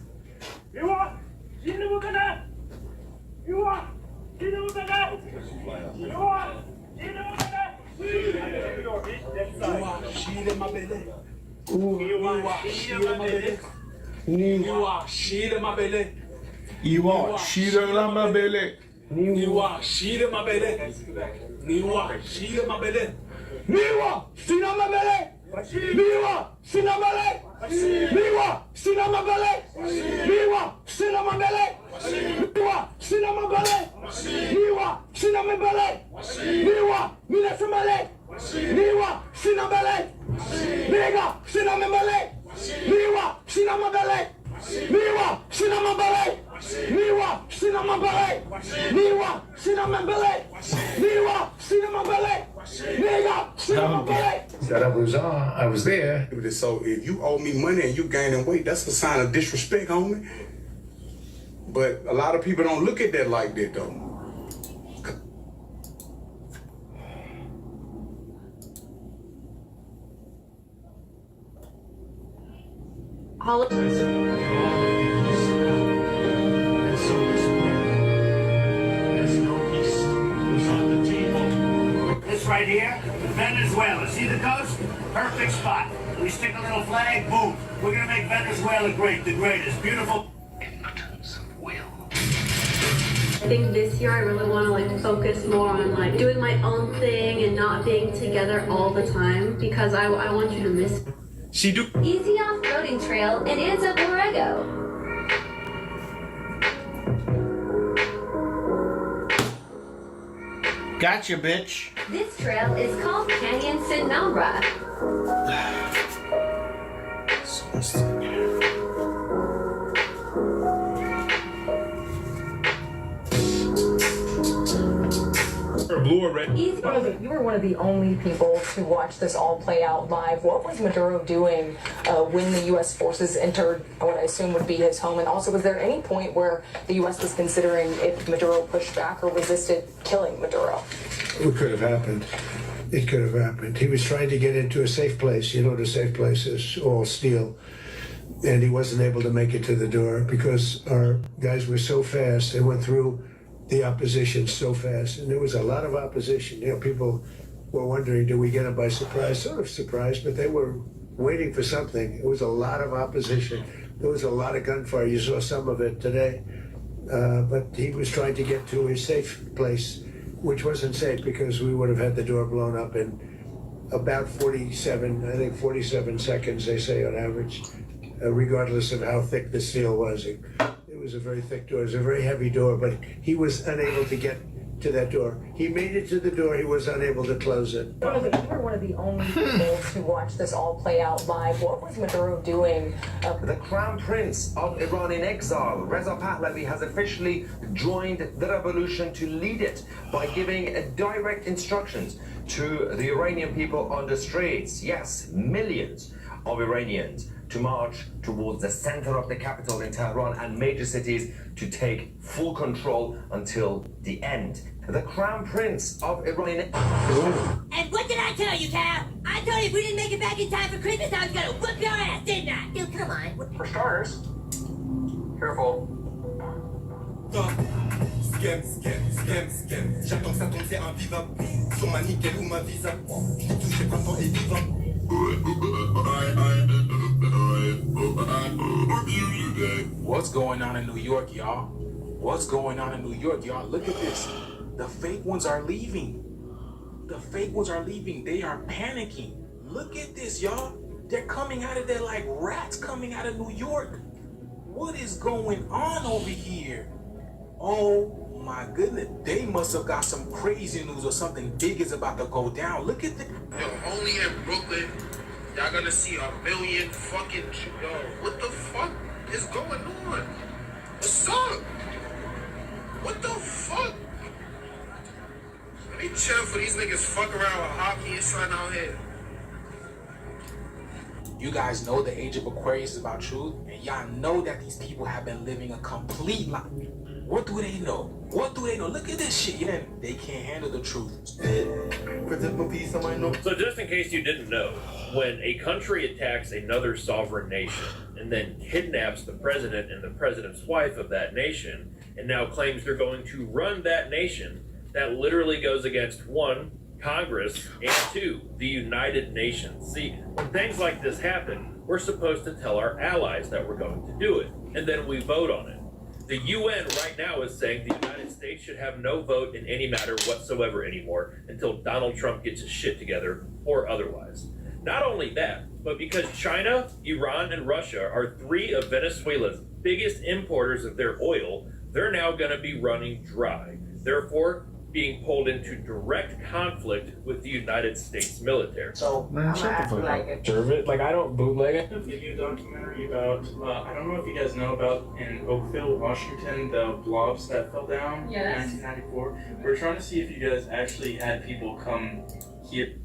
I was there. So if you owe me money and you gaining weight, that's a sign of disrespect, homie. But a lot of people don't look at that like that, though. This right here, Venezuela. See the coast? Perfect spot. We stick a little flag, boom. We're gonna make Venezuela great, the greatest, beautiful. I think this year I really want to focus more on doing my own thing and not being together all the time because I want you to miss. Easy off-roading trail and ends up Borrego. Gotcha, bitch. This trail is called Canyon Sinambra. Blue or red? You were one of the only people to watch this all play out live. What was Maduro doing when the U.S. forces entered what I assume would be his home? And also, was there any point where the U.S. was considering if Maduro pushed back or resisted killing Maduro? It could have happened. It could have happened. He was trying to get into a safe place. You know, the safe place is all steel. And he wasn't able to make it to the door because our guys were so fast. They went through the opposition so fast, and there was a lot of opposition. You know, people were wondering, do we get them by surprise? Sort of surprised, but they were waiting for something. It was a lot of opposition. There was a lot of gunfire. You saw some of it today. But he was trying to get to his safe place, which wasn't safe because we would have had the door blown up in about 47 seconds, they say on average, regardless of how thick the steel was. It was a very thick door. It was a very heavy door, but he was unable to get to that door. He made it to the door. He was unable to close it. You were one of the only people to watch this all play out live. What was Maduro doing? The Crown Prince of Iran in exile, Reza Pahlavi, has officially joined the revolution to lead it by giving direct instructions to the Iranian people on the streets. Yes, millions of Iranians to march towards the center of the capital in Tehran and major cities to take full control until the end. The Crown Prince of Iran. And what did I tell you, Cal? I told you if we didn't make it back in time for Christmas, I was gonna whip your ass, didn't I? Dude, come on. For starters, careful. Scam, scam, scam, scam. J'attends que ça tombe, c'est invivable. Sur ma nickel ou ma visa. Je touche content et vivant. What's going on in New York, y'all? What's going on in New York, y'all? Look at this. The fake ones are leaving. The fake ones are leaving. They are panicking. Look at this, y'all. They're coming out of there like rats coming out of New York. What is going on over here? Oh my goodness. They must have got some crazy news or something big is about to go down. Look at the... Yo, only in Brooklyn, y'all gonna see a million fucking... Yo, what the fuck is going on? What's up? What the fuck? Let me chill for these niggas fuck around with hockey and something out here. You guys know the age of Aquarius is about truth, and y'all know that these people have been living a complete lie. What do they know? What do they know? Look at this shit. Yeah, they can't handle the truth. So just in case you didn't know, when a country attacks another sovereign nation and then kidnaps the president and the president's wife of that nation and now claims they're going to run that nation, that literally goes against 1, Congress, and 2, the United Nations. See, when things like this happen, we're supposed to tell our allies that we're going to do it, and then we vote on it. The UN right now is saying the United States should have no vote in any matter whatsoever anymore until Donald Trump gets his shit together or otherwise. Not only that, but because China, Iran, and Russia are 3 of Venezuela's biggest importers of their oil, they're now going to be running dry. Therefore, being pulled into direct conflict with the United States military. So I'm gonna act like observe it. Like I don't bootleg it. A video documentary about I don't know if you guys know about in Oakville, Washington, the blobs that fell down in 1994. We're trying to see if you guys actually had people come here.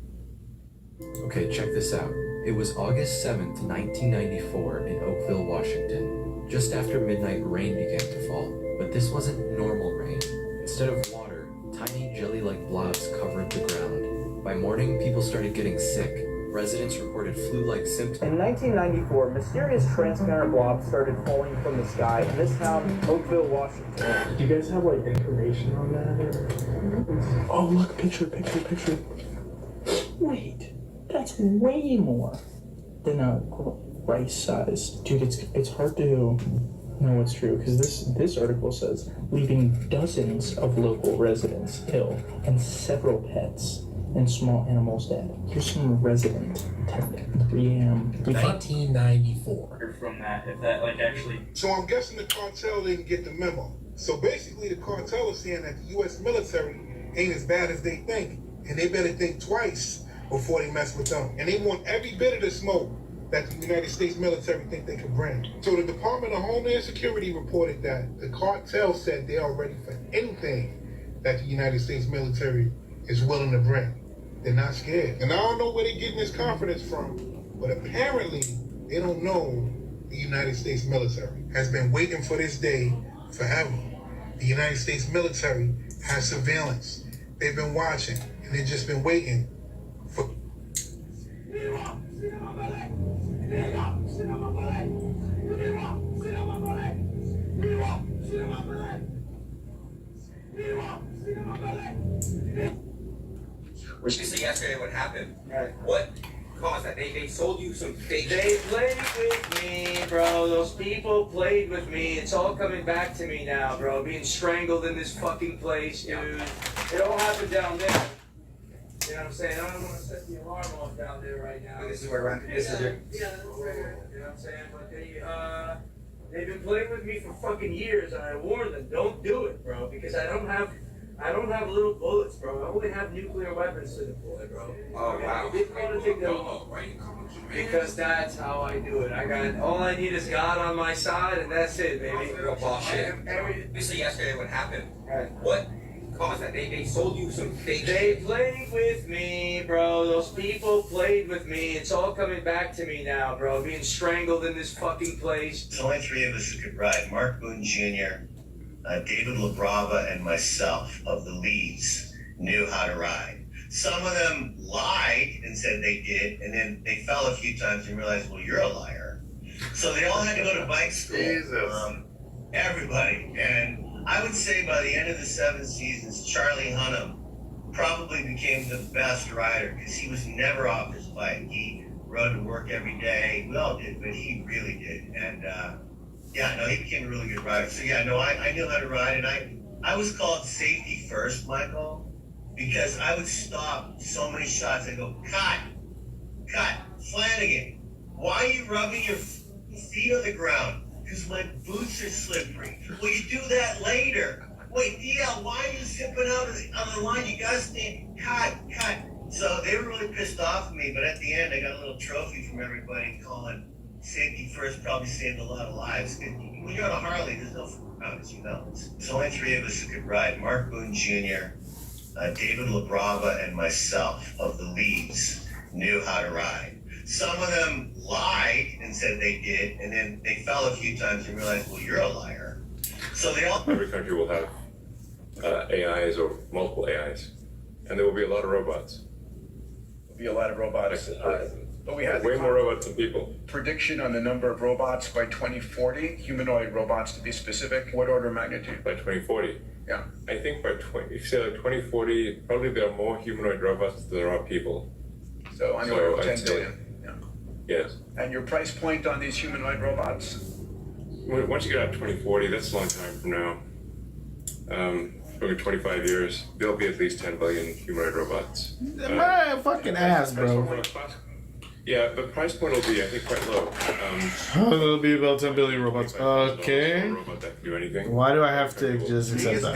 Okay, check this out. It was August 7th, 1994 in Oakville, Washington. Just after midnight, rain began to fall, but this wasn't normal rain. Instead of water, tiny jelly-like blobs covered the ground. By morning, people started getting sick. Residents reported flu-like symptoms. In 1994, mysterious transparent blobs started falling from the sky in this town, Oakville, Washington. Do you guys have like information on that? Oh, look, picture. Wait, that's way more than a rice size. Dude, it's hard to know what's true because this article says leaving dozens of local residents ill and several pets and small animals dead. Here's some resident 3 a.m. 1994. From that, if that like actually. So I'm guessing the cartel didn't get the memo. So basically the cartel is saying that the U.S. military ain't as bad as they think, and they better think twice before they mess with them. And they want every bit of the smoke that the United States military think they can bring. So the Department of Homeland Security reported that the cartel said they are ready for anything that the United States military is willing to bring. They're not scared. And I don't know where they're getting this confidence from, but apparently they don't know the United States military has been waiting for this day forever. The United States military has surveillance. They've been watching, and they've just been waiting for... You said yesterday what happened. Right. What caused that? They sold you some fake. They played with me, bro. Those people played with me. It's all coming back to me now, bro. Being strangled in this fucking place, dude. It all happened down there. You know what I'm saying? I don't want to set the alarm off down there right now. This is where we're at. This is it. Yeah, that's right here. You know what I'm saying? But they've been playing with me for fucking years, and I warned them, don't do it, bro, because I don't have little bullets, bro. I only have nuclear weapons to deploy, bro. Oh, wow. Because that's how I do it. I got all I need is God on my side, and that's it, baby. Real bullshit. You said yesterday what happened. Right. What caused that? They sold you some fake. They played with me, bro. Those people played with me. It's all coming back to me now, bro. Being strangled in this fucking place. There's only 3 of us who could ride. Mark Boone Jr., David LaBrava, and myself of the Leeds knew how to ride. Some of them lied and said they did, and then they fell a few times and realized, well, you're a liar. So they all had to go to bike school. Everybody. And I would say by the end of the 7 seasons, Charlie Hunnam probably became the best rider because he was never off his bike. He rode to work every day. We all did, but he really did. And Yeah, no, he became a really good rider. So yeah, no, I knew how to ride, and I was called safety first, Michael, because I would stop so many shots. I go, cut, Flanagan, why are you rubbing your feet on the ground? Because my boots are slippery. Well, you do that later. Wait, DL, why are you zipping out of the line? You gotta stand, cut. So they were really pissed off at me, but at the end, I got a little trophy from everybody calling safety first probably saved a lot of lives. When you're on a Harley, there's no around, as you know. There's only three of us who could ride. Mark Boone Jr., David LaBrava, and myself of the Leaves knew how to ride. Some of them lied and said they did, and then they fell a few times and realized, well, you're a liar. So they all... Every country will have AIs or multiple AIs, and there will be a lot of robots. There'll be a lot of robots. But we had way more robots than people. Prediction on the number of robots by 2040, humanoid robots to be specific. What order of magnitude? By 2040? Yeah. I think by if you say like 2040, probably there are more humanoid robots than there are people. So on the order of 10 billion. Yes. And your price point on these humanoid robots? Once you get out 2040, that's a long time from now. Over 25 years, there'll be at least 10 billion humanoid robots. My fucking ass, bro. Yeah, the price point will be, I think, quite low. It'll be about 10 billion robots. Okay. Robot that can do anything. Why do I have to just accept that?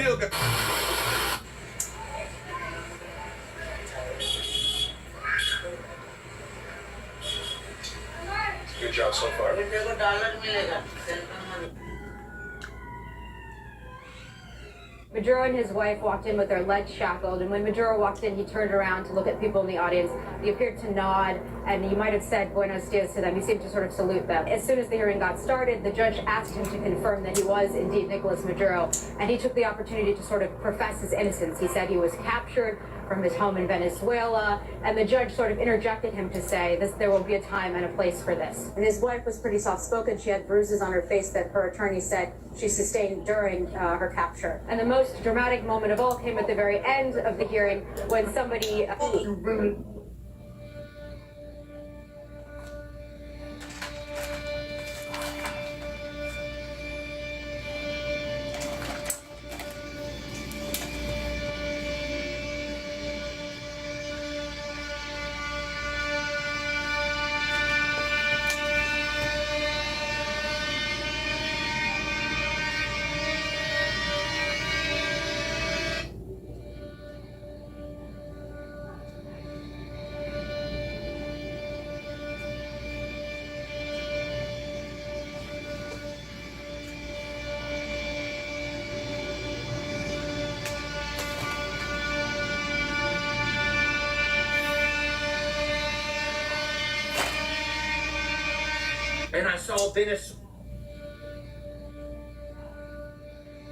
Good job so far. Maduro and his wife walked in with their legs shackled, and when Maduro walked in, he turned around to look at people in the audience. He appeared to nod, and you might have said buenos dias to them. He seemed to sort of salute them. As soon as the hearing got started, the judge asked him to confirm that he was indeed Nicolas Maduro, and he took the opportunity to sort of profess his innocence. He said he was captured from his home in Venezuela, and the judge sort of interjected him to say there will be a time and a place for this. And his wife was pretty soft-spoken. She had bruises on her face that her attorney said she sustained during her capture. And the most dramatic moment of all came at the very end of the hearing when somebody...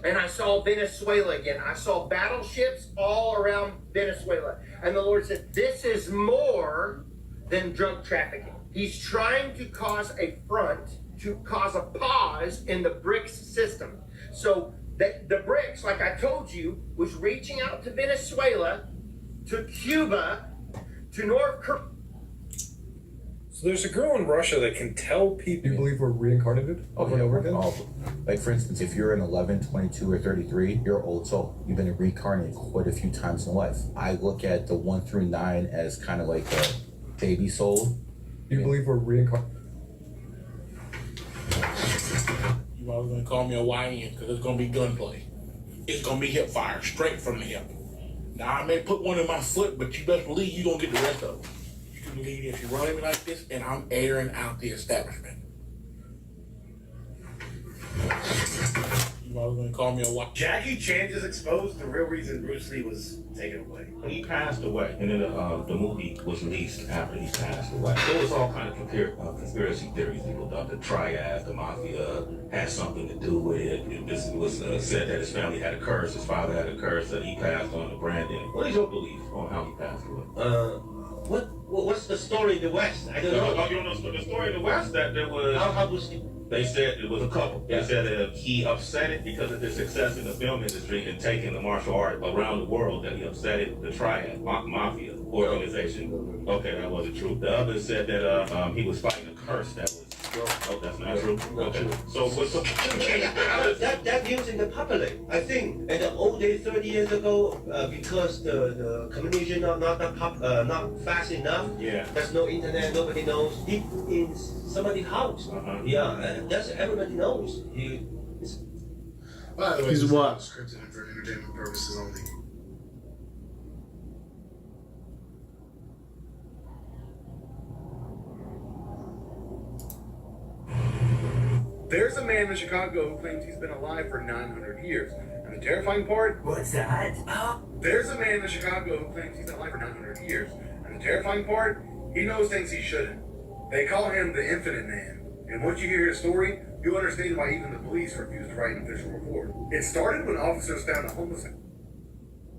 And I saw Venezuela again. I saw battleships all around Venezuela. And the Lord said, this is more than drug trafficking. He's trying to cause a front, to cause a pause in the BRICS system. So that the BRICS, like I told you, was reaching out to Venezuela, to Cuba, to North Korea. So there's a girl in Russia that can tell people. You believe we're reincarnated over and over again? Like, for instance, if you're an 11, 22, or 33, you're an old soul. You've been reincarnated quite a few times in life. I look at the 1 through 9 as kind of like a baby soul. You believe we're reincarnated? You always gonna call me a YN because it's gonna be gunplay. It's gonna be hip fire, straight from the hip. Now I may put one in my foot, but you best believe you gonna get the rest of them. Believe if you run me like this, and I'm airing out the establishment. You always gonna call me a what? Jackie Chan just exposed the real reason Bruce Lee was taken away. He passed away, and then the movie was released after he passed away. There was all kind of conspiracy theories. People thought the triad, the mafia, had something to do with it. It was said that his family had a curse, his father had a curse, that he passed on to Brandon. What is your belief on how he passed away? What's the story in the West? I don't know. You don't know the story in the West that there was. How was he? They said it was a couple. They said he upset it because of his success in the film industry and taking the martial art around the world, that he upset it, the triad, mafia organization. Okay, that wasn't true. The other said that he was fighting a curse that was Oh, that's natural. Okay. So what's the that news in the public? I think in the old days, 30 years ago, because the communication not fast enough. Yeah. There's no internet. Nobody knows. Deep in somebody's house. Yeah, that's everybody knows. By the way, He's this what? is scripted and for entertainment purposes only. There's a man in Chicago who claims he's been alive for 900 years. And the terrifying part? What's that? There's a man in Chicago who claims he's been alive for 900 years. And the terrifying part? He knows things he shouldn't. They call him the Infinite Man. And once you hear his story, you'll understand why even the police refused to write an official report. It started when officers found a homeless.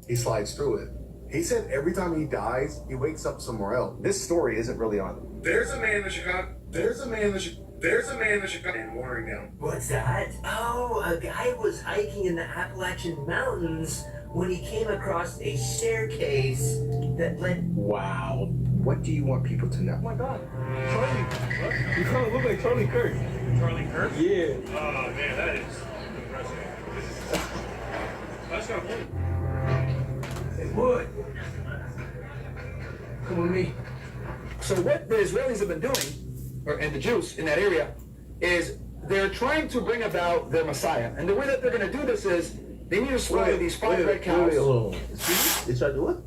He slides through it. He said every time he dies, he wakes up somewhere else. This story isn't really on him. There's a man in Chicago. There's a man in Chicago and wandering down. What's that? Oh, a guy was hiking in the Appalachian Mountains when he came across a staircase that led. Wow. What do you want people to know? Oh my God. Charlie. What? You kind of look like Charlie Kirk. Charlie Kirk? Yeah. Oh man, that is impressive. That's kind of cool. It would. Come with me. So what the Israelis have been doing, and the Jews in that area, is they're trying to bring about their Messiah. And the way that they're going to do this is they need to slaughter these 5 red cows. They try to do what?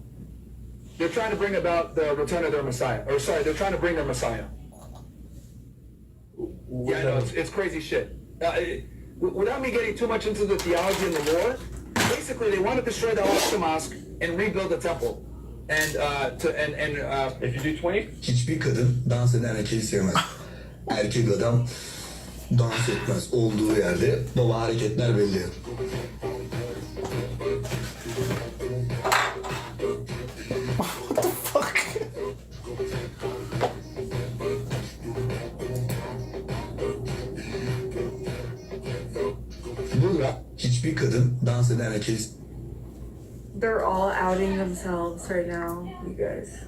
They're trying to bring about the return of their Messiah. Or sorry, they're trying to bring their Messiah. Yeah, no, it's crazy shit. Without me getting too much into the theology and the lore, basically they want to destroy the Al-Aqsa Mosque and rebuild the temple. And if you do 20? Hiçbir kadın dans eden erkeği sevmez. Erkek adam dans etmez. Olduğu yerde baba hareketler belli. What the fuck? Burada hiçbir kadın dans eden erkeği They're all outing themselves right now, you guys.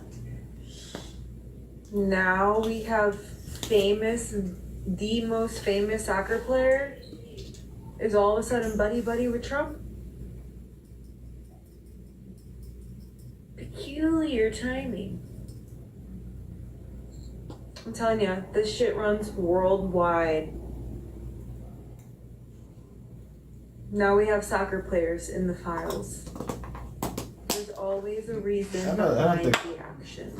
Now we have the most famous soccer player is all of a sudden buddy with Trump. Peculiar timing. I'm telling you, this shit runs worldwide. Now we have soccer players in the files. There's always a reason behind the action.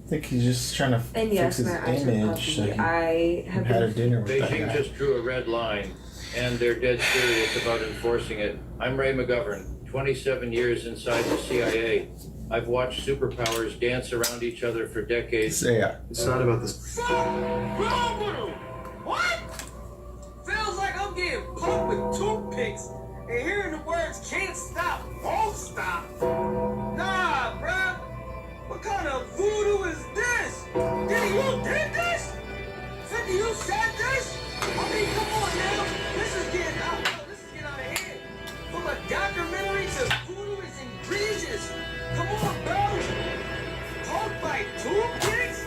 I think he's just trying to And fix yes, his my eyes are image. puffy. Like I have had a been dinner with that Beijing guy. just drew a red line, and they're dead serious about enforcing it. I'm Ray McGovern, 27 years inside the CIA. I've watched superpowers dance around each other for decades. It's not about this. What? Feels like I'm getting poked with toothpicks and hearing the words can't stop, won't stop. Nah, bruh. What kind of voodoo is this? Did you did this? 50, you said this? I mean, come on now. This is getting out of hand. From a documentary to voodoo is egregious. Come on, bro. Poked by toothpicks?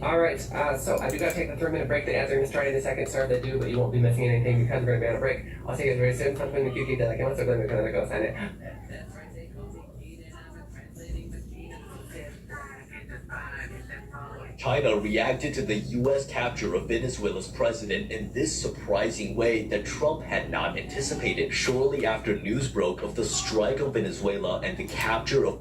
Alright, so I do gotta take the 3-minute break that answering is starting the second start they do, but you won't be missing anything because we're gonna be on a break. I'll see you guys very soon. Something the QQ that I can also go sign it. China reacted to the U.S. capture of Venezuela's president in this surprising way that Trump had not anticipated. Shortly after news broke of the strike of Venezuela and the capture of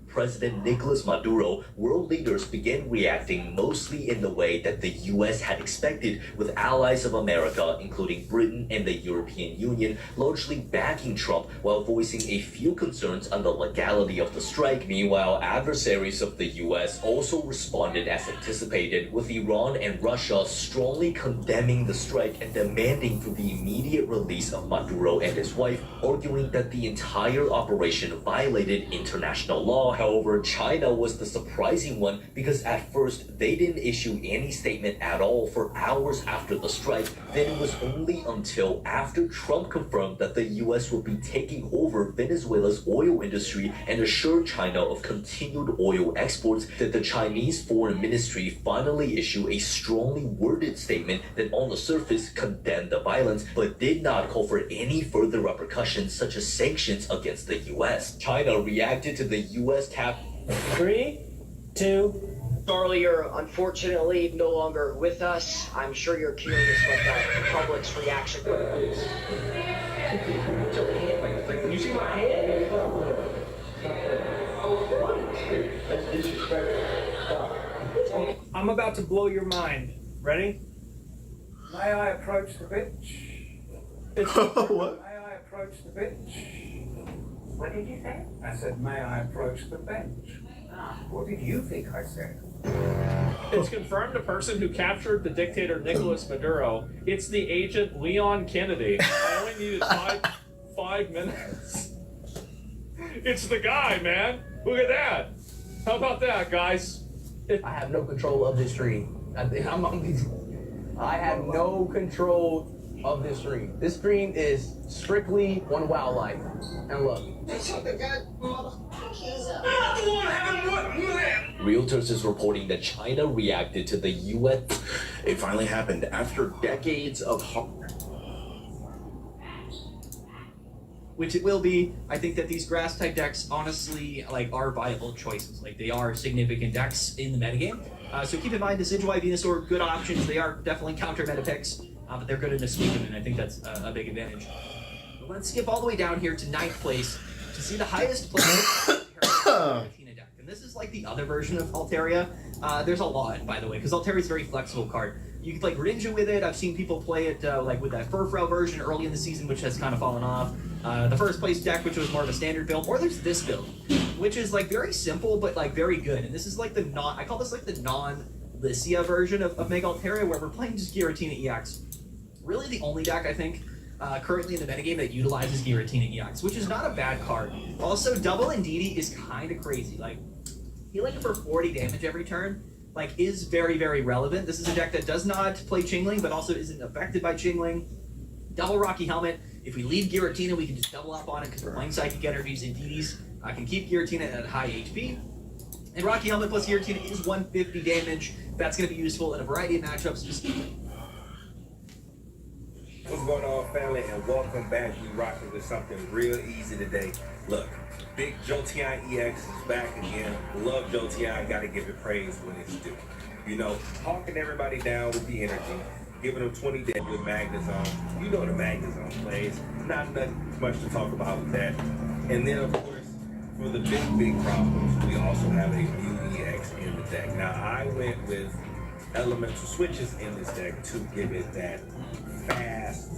President Nicolas Maduro, world leaders began reacting mostly in the way that the U.S. had expected, with allies of America, including Britain and the European Union, largely backing Trump while voicing a few concerns on the legality of the strike. Meanwhile, adversaries of the U.S. also responded as anticipated, with Iran and Russia strongly condemning the strike and demanding for the immediate release of Maduro and his wife, arguing that the entire operation violated international law. However, China was the surprising one because at first they didn't issue any statement at all for hours after the strike. Then it was only until after Trump confirmed that the US would be taking over Venezuela's oil industry and assured China of continued oil exports that the Chinese Foreign Ministry finally issued a strongly worded statement that on the surface condemned the violence but did not call for any further repercussions such as sanctions against the US. China reacted to the US cap. 3, 2. Charlie, you're unfortunately no longer with us. I'm sure you're curious what the public's reaction was. Can you see my hand? I'm about to blow your mind. Ready? May I approach the bench? What? May I approach the bench? What did you say? I said, may I approach the bench? What did you think I said? It's confirmed the person who captured the dictator Nicolas Maduro. It's the agent Leon Kennedy. I only needed five minutes. It's the guy, man. Look at that. How about that, guys? I have no control of this stream. I have no control of this stream. This stream is strictly on wildlife. And look. Reuters is reporting that China reacted to the US. It finally happened after decades of which it will be. I think that these grass type decks honestly are viable choices. They are significant decks in the metagame. So keep in mind Decidueye, Venusaur, good options. They are definitely counter meta picks, but they're good in a sweeping, and I think that's a big advantage. But let's skip all the way down here to 9th place to see the highest place Giratina deck. And this is like the other version of Altaria. There's a lot, by the way, because Altaria is a very flexible card. You could Greninja with it. I've seen people play it with that Furfrou version early in the season, which has kind of fallen off. The first place deck, which was more of a standard build, or there's this build, which is very simple but very good. And this is I call this the non-Lycia version of Mega Altaria, where we're playing just Giratina EX. Really the only deck I think currently in the metagame that utilizes Giratina EX, which is not a bad card. Also, double Indeedee is kind of crazy. Healing for 40 damage every turn is very, very relevant. This is a deck that does not play Chingling, but also isn't affected by Chingling. Double Rocky Helmet. If we leave Giratina, we can just double up on it because we're playing Psychic Energies and Indeedees. I can keep Giratina at high HP. And Rocky Helmet plus Giratina is 150 damage. That's going to be useful in a variety of matchups. Just keep it. What's going on, family, and welcome back. We rocking with something real easy today. Look, Big Jolteon EX is back again. Love Jolteon, gotta give it praise when it's due. Hawking everybody down with the energy, giving them 20 dead with Magnezone. You know the Magnezone plays. Not much to talk about with that. And then, of course, for the big problems, we also have a Mew EX in the deck. Now, I went with elemental switches in this deck to give it that fast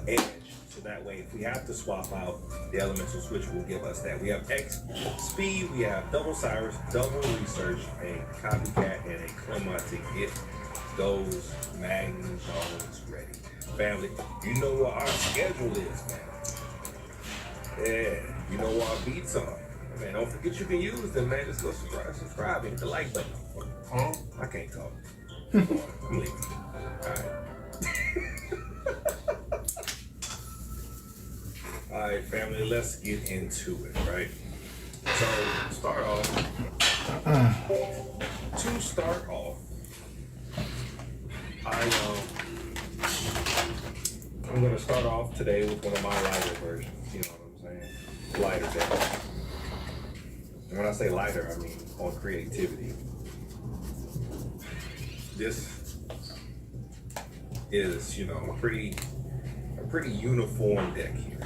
edge, so that way if we have to swap out, the elemental switch will give us that. We have X speed, we have double Cyrus, double research, a copycat, and a Clemma to get those Magnezones ready. Family, you know what our schedule is, man. Yeah, you know what our beats are. Man, don't forget you can use them, man. Just go subscribe and hit the like button. Huh? I can't talk. I'm leaving. Alright. Alright, family, let's get into it, right? So, start off, I'm gonna start off today with one of my lighter versions, you know what I'm saying? Lighter deck. And when I say lighter, I mean on creativity. This is, a pretty uniform deck here.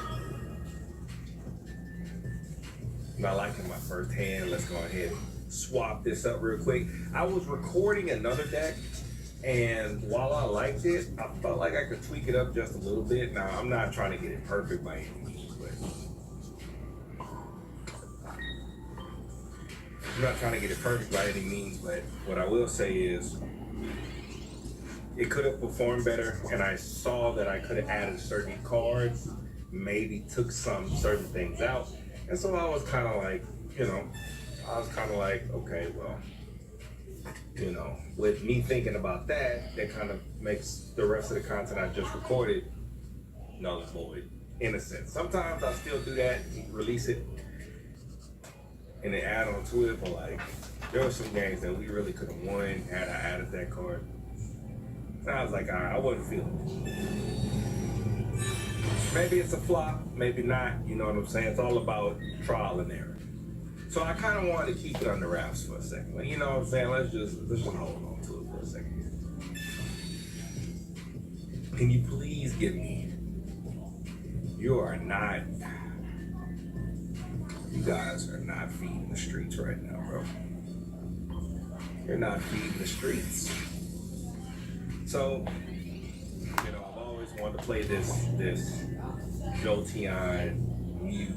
Not liking my first hand. Let's go ahead and swap this up real quick. I was recording another deck, and while I liked it, I felt like I could tweak it up just a little bit. Now, I'm not trying to get it perfect by any means, but what I will say is it could have performed better, and I saw that I could have added certain cards, maybe took some certain things out. And so I was kind of you know, I was kind of like, okay, well, you know, with me thinking about that, that kind of makes the rest of the content I just recorded null and void, in a sense. Sometimes I still do that, release it, and then add on to it, but like, there were some games that we really could have won had I added that card. And I was like, all right, I wasn't feeling it. Maybe it's a flop, maybe not, you know what I'm saying? It's all about trial and error. So I kind of wanted to keep it under wraps for a second. Like, you know what I'm saying? Let's just hold on to it for a second. Can you please give me? You guys are not feeding the streets right now, bro. You're not feeding the streets. So, you know, I've always wanted to play this Jolteon Mew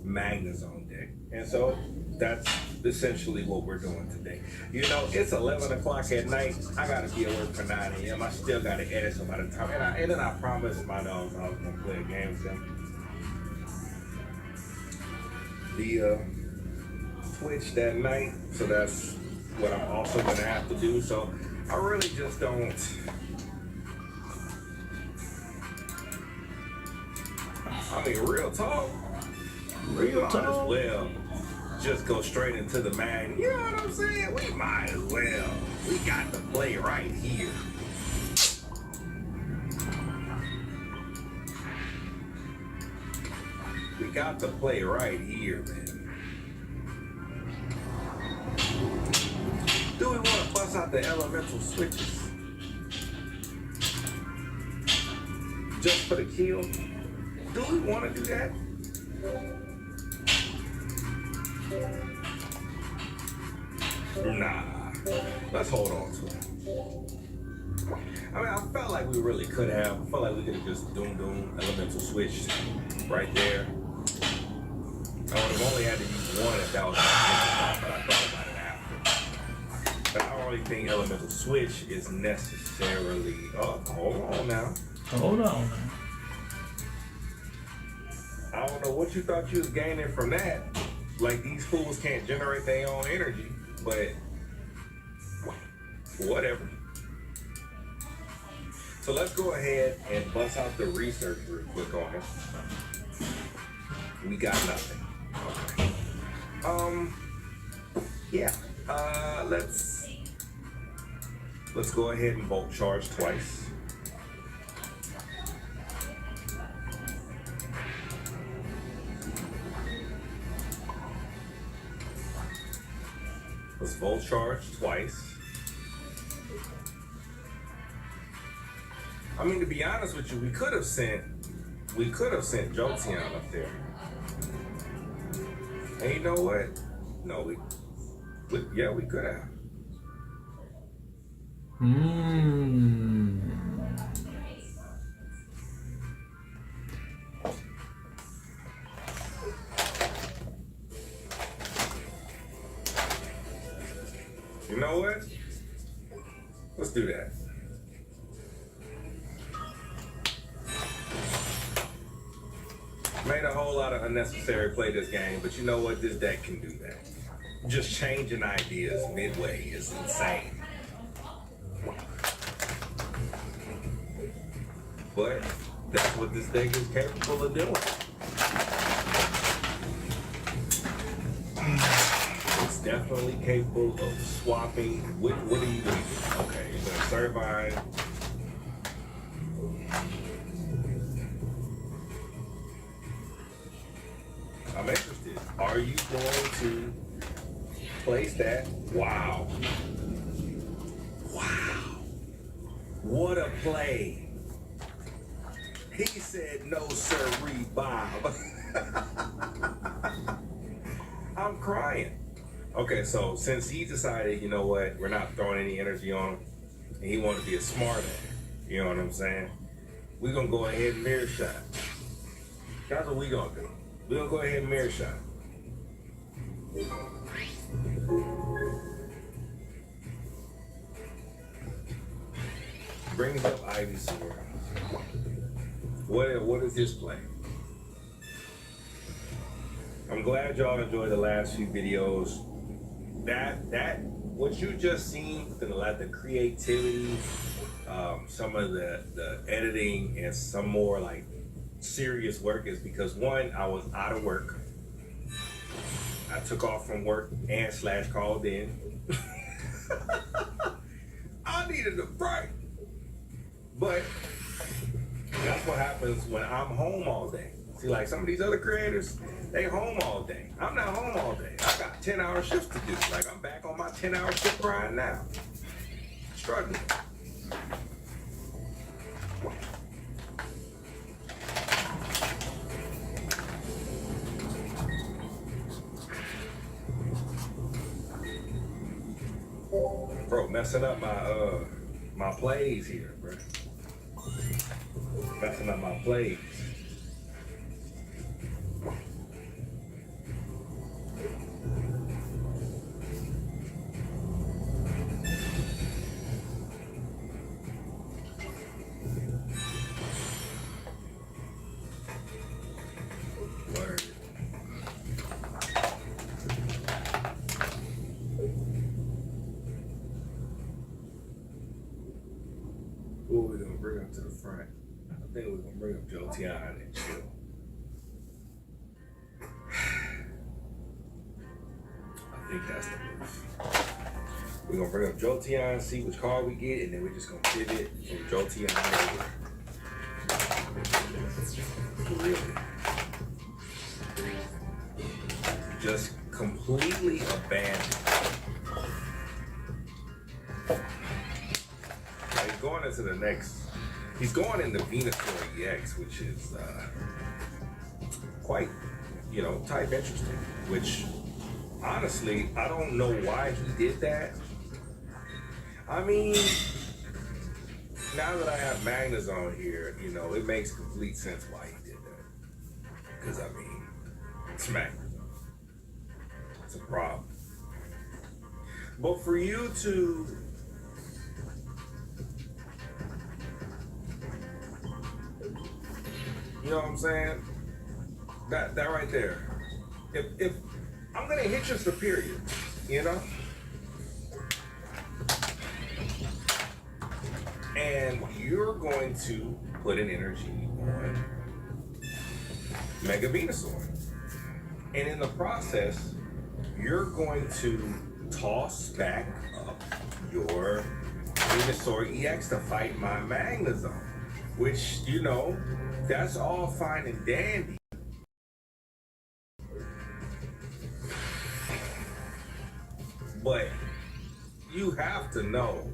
Magnezone deck. And so that's essentially what we're doing today. You know, it's 11 o'clock at night. I gotta be at work for 9 a.m. I still gotta edit some by the time. And then I promised my dogs I was gonna play a game with them. The Twitch that night, so that's what I'm also gonna have to do. So I really just don't. I mean, real talk. We might as well just go straight into the mag. You know what I'm saying? We might as well. We got the play right here. We got the play right here, man. Do we want to bust out the elemental switches? Just for the kill? Do we want to do that? Nah. Let's hold on to it. I mean, I felt like we really could have. I felt like we could have just doom elemental switched right there. I would have only had to use one if that was my but I thought about it after. But I don't really think elemental switch is necessarily. Oh, hold on now. Hold on. I don't know what you thought you was gaining from that. Like, these fools can't generate their own energy, but whatever. So let's go ahead and bust out the research real quick on it. We got nothing. Okay. Yeah. Let's go ahead and volt charge twice. Let's volt charge twice. I mean, to be honest with you, we could have sent Jolteon up there. And you know what? No, we could have. You know what? Let's do that. Made a whole lot of unnecessary play this game, but you know what? This deck can do that. Just changing ideas midway is insane. But that's what this deck is capable of doing. It's definitely capable of swapping. What are you doing? Okay, you're gonna Servine. I'm interested. Are you going to place that? Wow. Wow. What a play. He said no sirree, Bob. I'm crying. Okay, so since he decided, you know what, we're not throwing any energy on him, and he wanted to be a smart ass, you know what I'm saying? We're gonna go ahead and mirror shot. That's what we gonna do. We're gonna go ahead and mirror shot. Brings up Ivysaur. What is his play? I'm glad y'all enjoyed the last few videos. What you just seen, the creativity, some of the editing, and some more like serious work is because one, I was out of work. I took off from work and / called in. I needed a break. But that's what happens when I'm home all day. See, like some of these other creators, they home all day. I'm not home all day. I got 10-hour shifts to do. Like I'm back on my 10-hour shift grind now. Struggling. Bro, messing up my plays here, bro. Messing up my plays. Word. Who are we gonna bring up to the front? I think we're gonna bring up Joe Tian and chill. I think that's the move. We're gonna bring up Joe Tian, see which card we get, and then we're just gonna pivot from Joe Tian over. Really. Just completely abandoned. He's going into the next. He's going into Venusaur EX, which is quite, type interesting. Which, honestly, I don't know why he did that. I mean, now that I have Magnus on here, it makes complete sense why he did that. Because it's Magnus. It's a problem. But for you to you know what I'm saying? That right there. If I'm gonna hit your superior, and you're going to put an energy on Mega Venusaur. And in the process, you're going to toss back up your Venusaur EX to fight my Magnezone. Which, that's all fine and dandy. But you have to know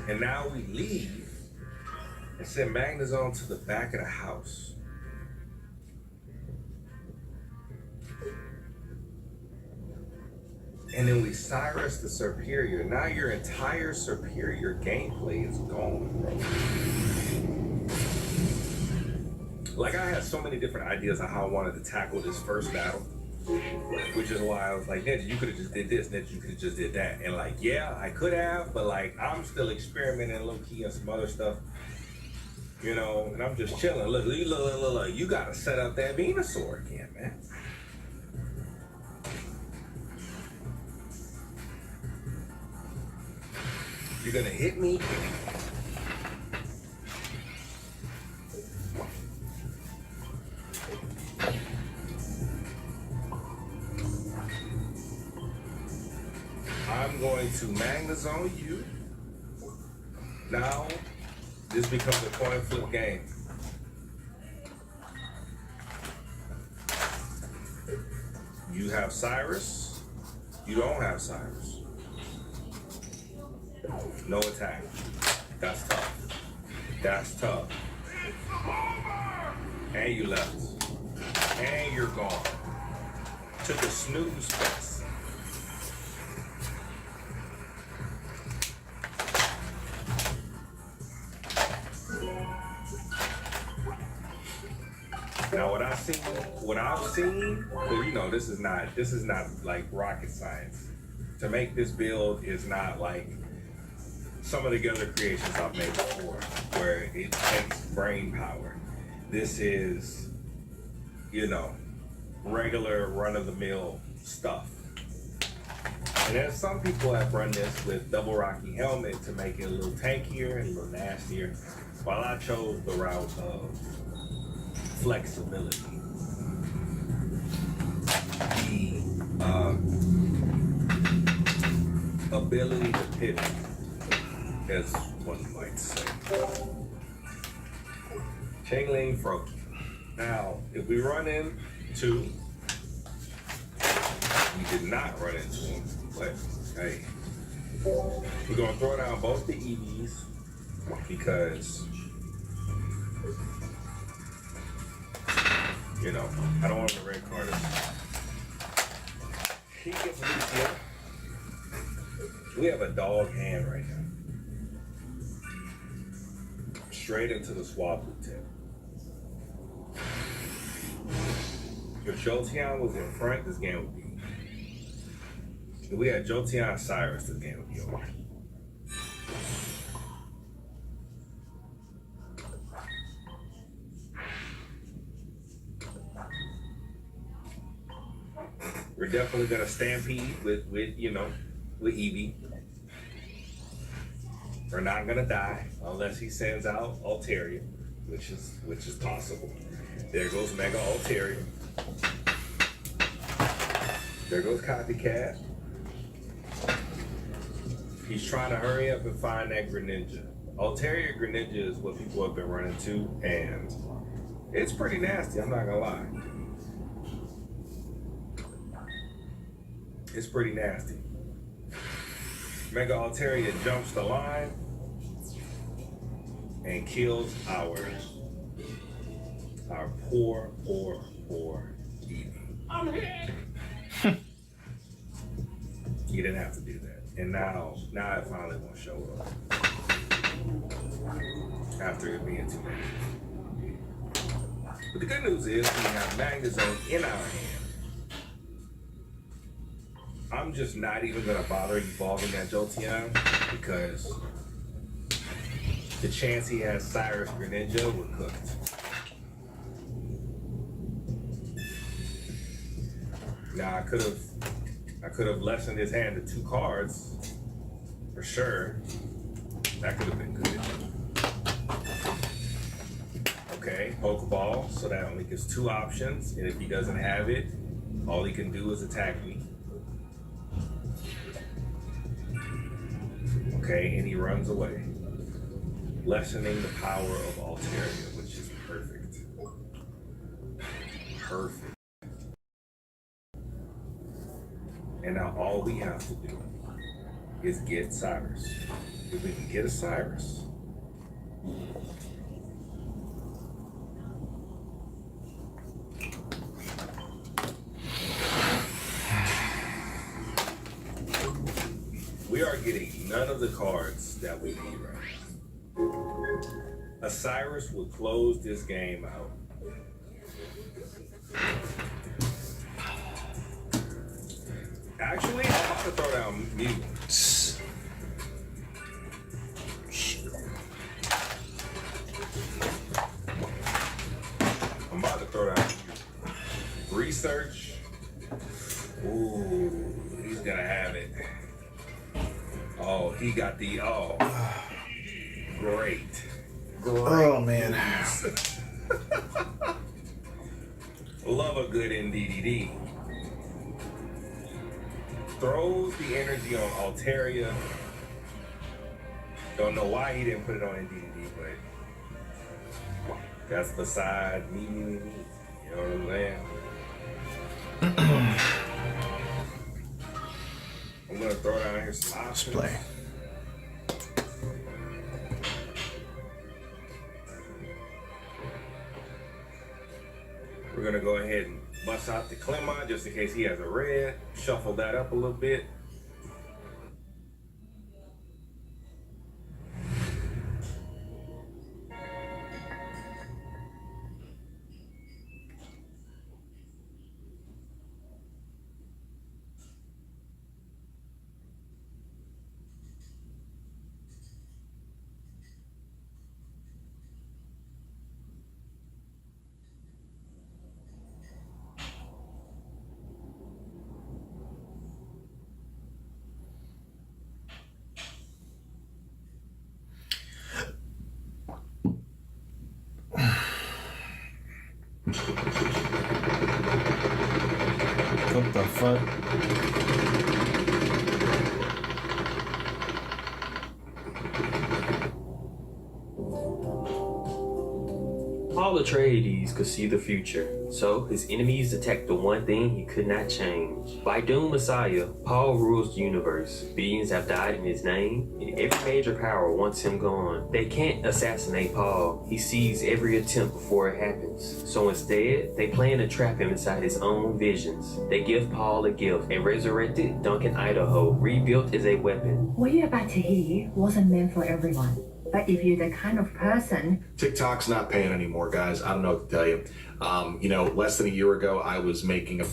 and now we leave and send Magnezone to the back of the house. And then we Cyrus the Superior. Now your entire Superior gameplay is gone, bro. Like, I had so many different ideas on how I wanted to tackle this first battle. Which is why I was like, Ninja, you could have just did this, Ninja, you could have just did that. And like, yeah, I could have, but like, I'm still experimenting low-key on some other stuff. And I'm just chilling. Look, you gotta set up that Venusaur again, man. You're gonna hit me. I'm going to Magnezone you. Now, this becomes a coin flip game. You have Cyrus. You don't have Cyrus. No attack. That's tough. That's tough. And you left. And you're gone. Took a snooze fest. Now what I've seen, well, this is not like rocket science. To make this build is not like some of the other creations I've made before. where it takes brain power. This is, you know, regular run-of-the-mill stuff. And there's some people that run this with double rocky helmet to make it a little tankier and a little nastier, while I chose the route of flexibility. The ability to pivot, as one might say. Changling Froki. Now, if we run into, we did not run into him, but hey, we're gonna throw down both the EVs because, you know, I don't want the red card. He gets Lucia. We have a dog hand right now. Straight into the swap tip. If Jolteon was in front, this game would be. If we had Jolteon Cyrus, this game would be over. We're definitely gonna stampede with you know, with Eevee. We're not gonna die unless he sends out Altaria, which is possible. There goes Mega Altaria. There goes Copycat. He's trying to hurry up and find that Greninja. Altaria Greninja is what people have been running to, and it's pretty nasty, I'm not gonna lie. It's pretty nasty. Mega Altaria jumps the line and kills our poor Eevee. I'm here. You didn't have to do that. And now it finally won't show up. After it being too late. But the good news is we have Magnezone in our hand. I'm just not even gonna bother evolving that Jolteon because the chance he has Cyrus Greninja, we're cooked. Now I could have lessened his hand to 2 cards for sure. That could have been good. Okay, Pokeball, so that only gives 2 options, and if he doesn't have it, all he can do is attack me. Okay, and he runs away, lessening the power of Altaria, which is perfect. Perfect. And now all we have to do is get Cyrus. If we can get a Cyrus, we are getting none of the cards that we need right now. A Cyrus will close this game out. Actually, I'm about to throw down Mew. I'm about to throw down Mew. Research. Ooh, he's gonna have it. Oh, he got the, oh. Great. Oh, man. Love a good NDDD. Throws the energy on Altaria. Don't know why he didn't put it on NDDD, but that's beside me. You know what I'm saying? I'm gonna throw down here some options. Play. We're gonna go ahead and bust out the Clemont just in case he has a red. Shuffle that up a little bit. What the fuck? Paul Atreides could see the future, so his enemies attacked the one thing he could not change. By Doom Messiah, Paul rules the universe. Billions have died in his name, and every major power wants him gone. They can't assassinate Paul. He sees every attempt before it happens. So instead, they plan to trap him inside his own visions. They give Paul a gift, a resurrected Duncan Idaho, rebuilt as a weapon. What you're about to hear wasn't meant for everyone. But if you're the kind of person... TikTok's not paying anymore, guys. I don't know what to tell you. Less than a year ago, I was making a...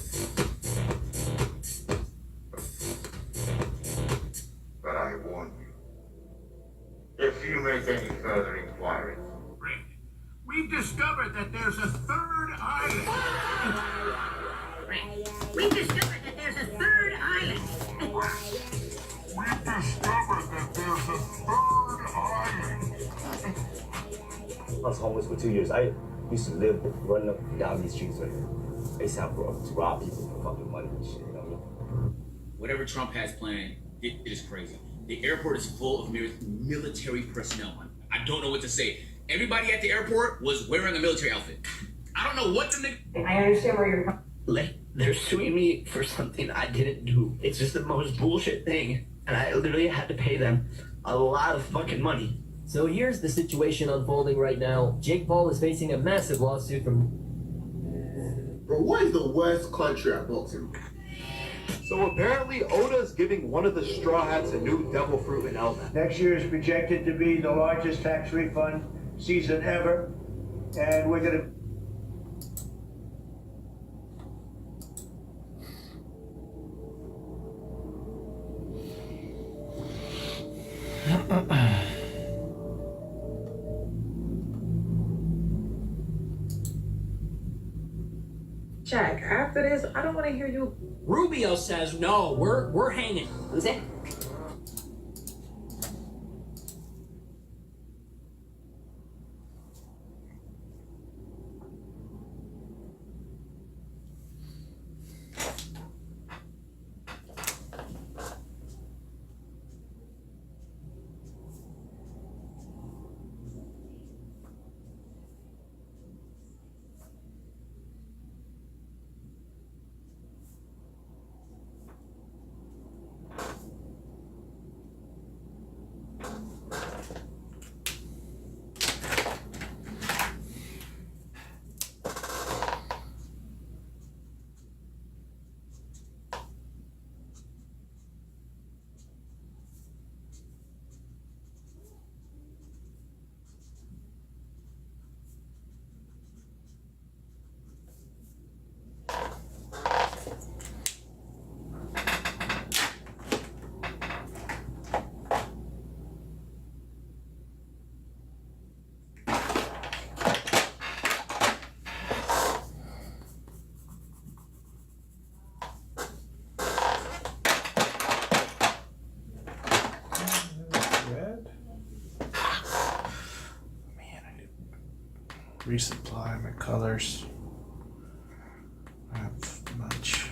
But I warn you, if you make any further inquiries, We've discovered that there's a third island. We've discovered that there's a third island. We've discovered that there's a third island. I was homeless for 2 years. I used to live running up and down these streets. I used to have to rob people for fucking money and shit. You know what I mean? Whatever Trump has planned, it is crazy. The airport is full of military personnel. I don't know what to say. Everybody at the airport was wearing a military outfit. I don't know what the I understand where you're coming. Like, they're suing me for something I didn't do. It's just the most bullshit thing. And I literally had to pay them a lot of fucking money. So here's the situation unfolding right now. Jake Paul is facing a massive lawsuit from... Bro, what is the worst country at boxing? So apparently Oda's giving one of the Straw Hats a new devil fruit in Elma. Next year is projected to be the largest tax refund season ever, and we're gonna... Jack, after this, I don't want to hear you. Rubio says no. We're hanging. Who's that? Resupply my colors. I have much.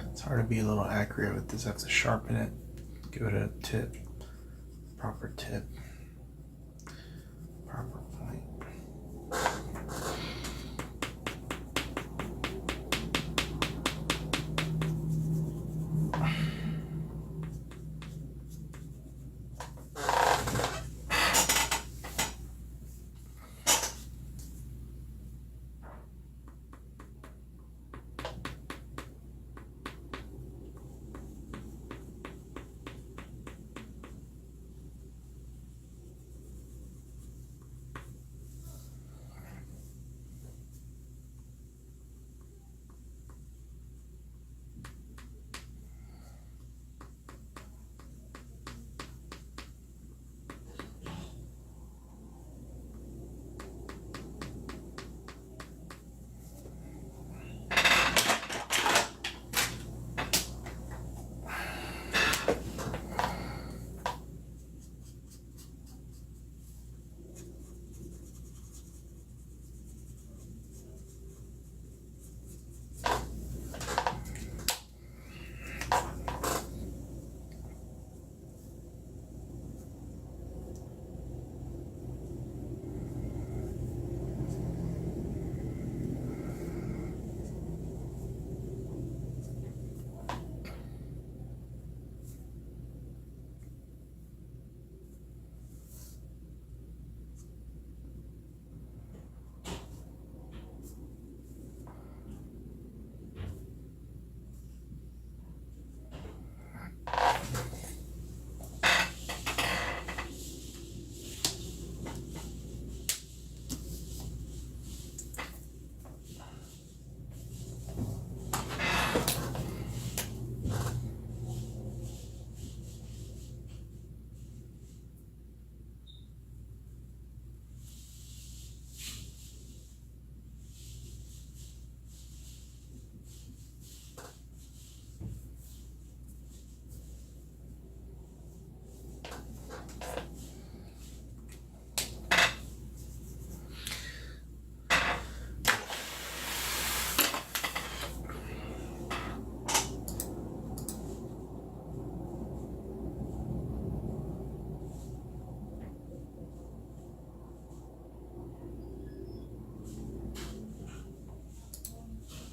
It's hard to be a little accurate with this. I have to sharpen it, give it a tip, proper tip, proper point.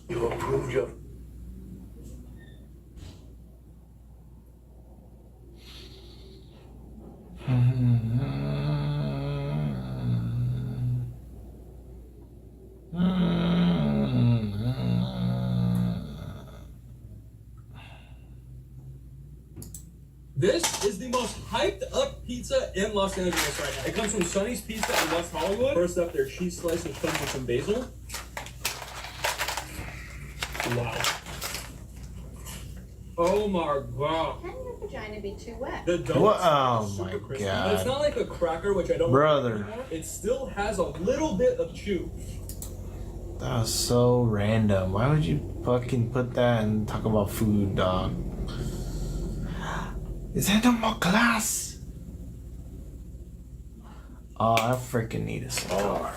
You have proved your This is the most hyped up pizza in Los Angeles right now. It comes from Sonny's Pizza in West Hollywood. First up, their cheese slice, which comes with some basil. Wow. Oh my god. Can your vagina be too wet? The dough What? is Oh super my crispy. God. But it's not like a cracker, which I don't Brother. like anymore. It still has a little bit of chew. That was so random. Why would you fucking put that and talk about food, dog? Is there no more glass? Oh, I freaking need a cigar.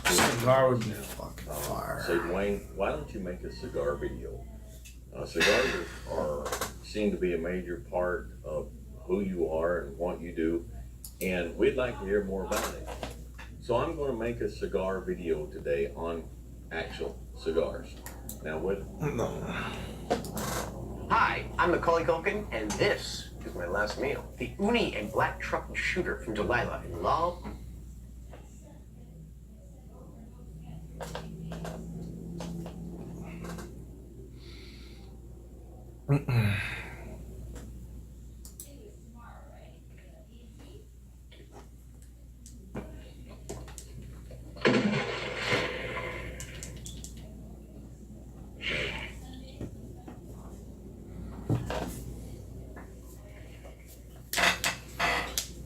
Cigar would be fucking fire. So Dwayne, why don't you make a cigar video? Cigars seem to be a major part of who you are and what you do, and we'd like to hear more about it. So I'm going to make a cigar video today on actual cigars. Now what? Hi, I'm Macaulay Culkin, and this is my last meal. The uni and black truffle shooter from Delilah in Law.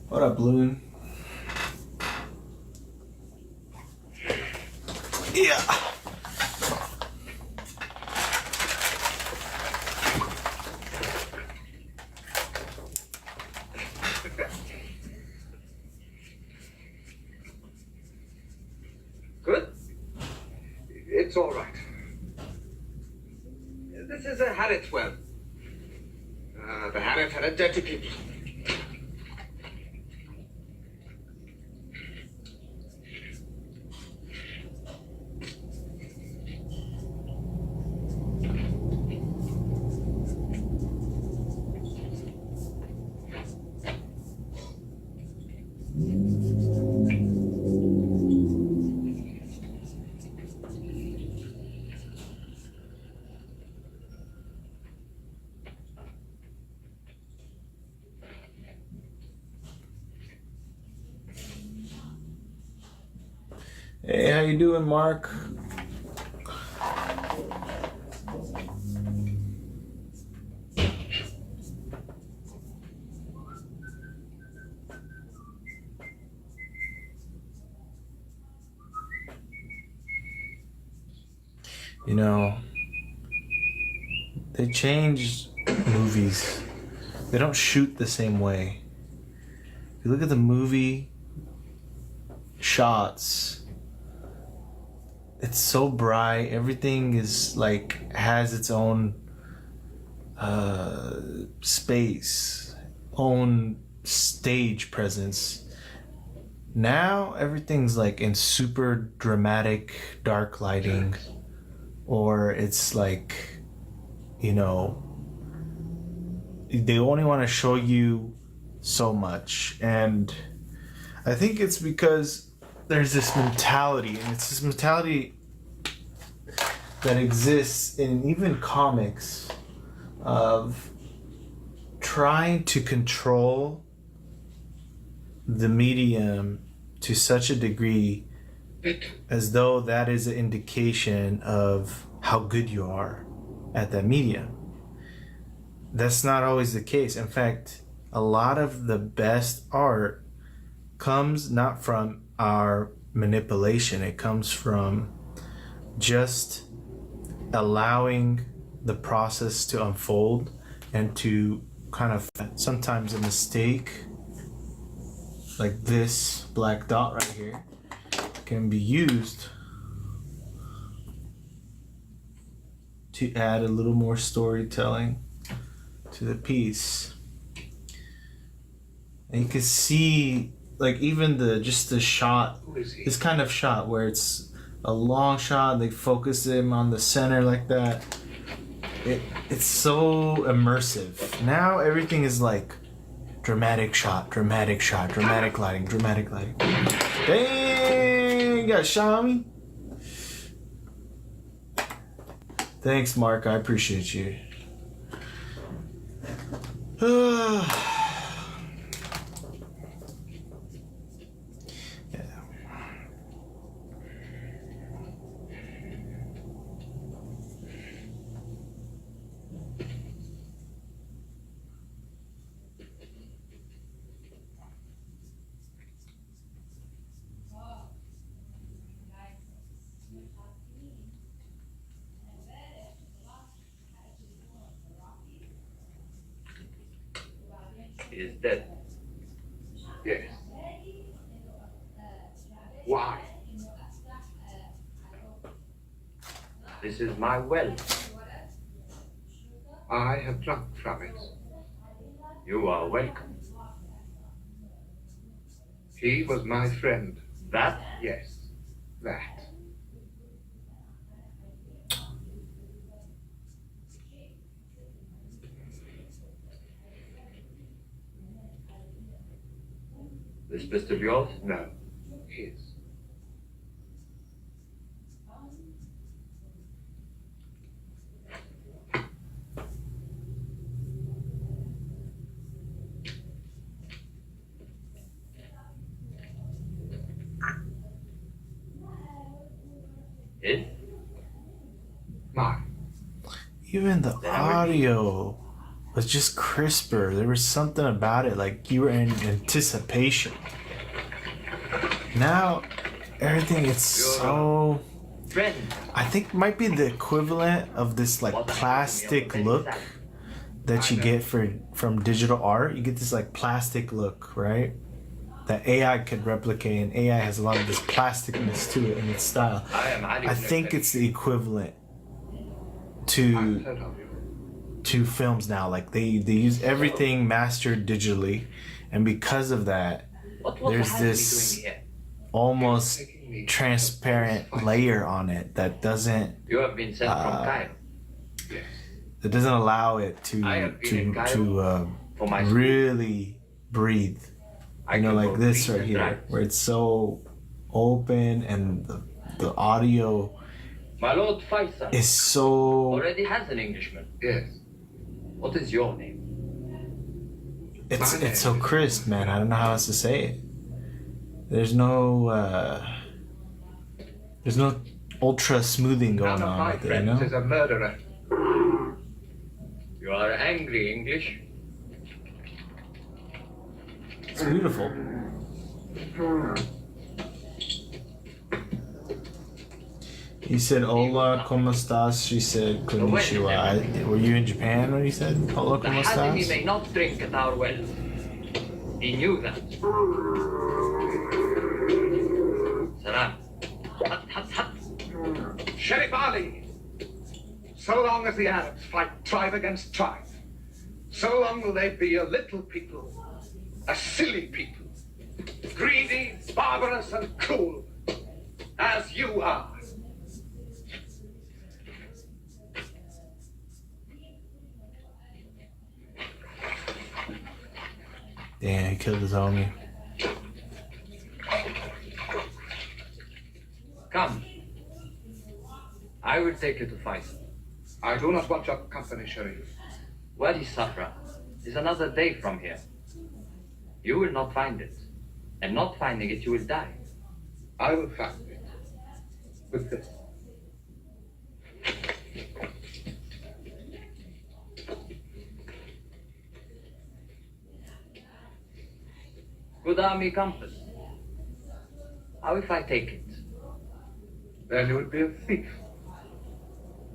What up, Balloon? Yeah. Good? It's all right. This is a Harriet's well. The Harriet had a dirty people. Hey, how you doing, Mark? You know, they changed movies. They don't shoot the same way. If you look at the movie shots, it's so bright. Everything is like has its own space, own stage presence. Now everything's like in super dramatic dark lighting, or it's like, you know, they only want to show you so much. And I think it's because there's this mentality, and it's this mentality that exists in even comics of trying to control the medium to such a degree as though that is an indication of how good you are at that medium. That's not always the case. In fact, a lot of the best art comes not from our manipulation. It comes from just allowing the process to unfold and to kind of sometimes a mistake like this black dot right here can be used to add a little more storytelling to the piece. And you can see like even the shot, this kind of shot where it's a long shot. They focus him on the center like that. It's so immersive. Now everything is like dramatic shot, dramatic lighting, dramatic lighting. Dang, you got shot on me? Thanks, Mark. I appreciate you. Is dead. Yes. Why? This is my well. I have drunk from it. You are welcome. He was my friend. That? Yes, that. This best of yours? No, his. His? Mine. Even the audio was just crisper. There was something about it, like you were in anticipation. Now, everything is so... I think might be the equivalent of this like plastic look that you get from digital art. You get this like plastic look, right? That AI could replicate, and AI has a lot of this plasticness to it in its style. I think it's the equivalent to films now. Like they use everything mastered digitally, and because of that, there's this almost transparent layer on it that doesn't You have been sent from Cairo. that doesn't allow it to really breathe. You know, like this right here, where it's so open and the audio My Lord Faisal is so... already has an Englishman. Yes. What is your name? It's so crisp, man. I don't know how else to say it. There's no ultra smoothing going on with it, you know? Is a murderer. You are angry, English. It's beautiful. He said, "Hola, ¿cómo estás?" She said, "Konnichiwa." Were you in Japan when he said, "Hola, The ¿cómo Hazimi estás?" may not drink at our well. He knew that. Salam. Hut, hut, hut. Sheriff Ali, so long as the Arabs fight tribe against tribe, so long will they be a little people, a silly people, greedy, barbarous, and cruel, as you are. Damn, he killed his homie. Come. I will take you to Faisal. I do not want your company, Sharif. Where is Safra? It's another day from here. You will not find it. And not finding it, you will die. I will find it. With this. Good army compass. How if I take it? Then you would be a thief.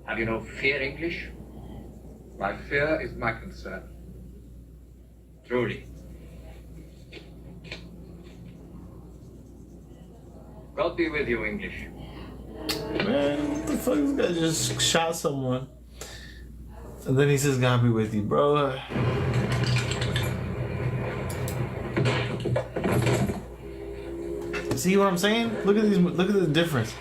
Have you no fear, English? My fear is my concern. Truly. God be with you, English. Man, what the fuck? This guy just shot someone. And then he says, "God be with you, bro." See what I'm saying? Look at these. Look at the difference.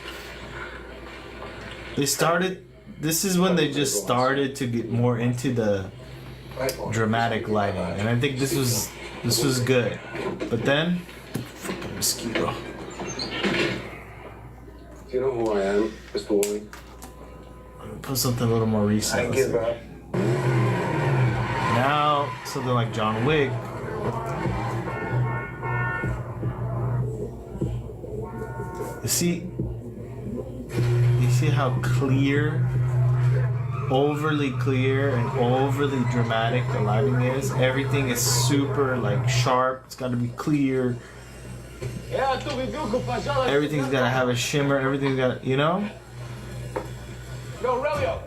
They started. This is when they just started to get more into the dramatic lighting, and I think this was good. But then, fucking mosquito. Do you know who I am, Mr. Woolley? Put something a little more recent. I give up. Now something like John Wick. You see how clear, overly clear and overly dramatic the lighting is? Everything is super like sharp. It's got to be clear. Everything's got to have a shimmer. Everything's got to, you know? Yo, Relio.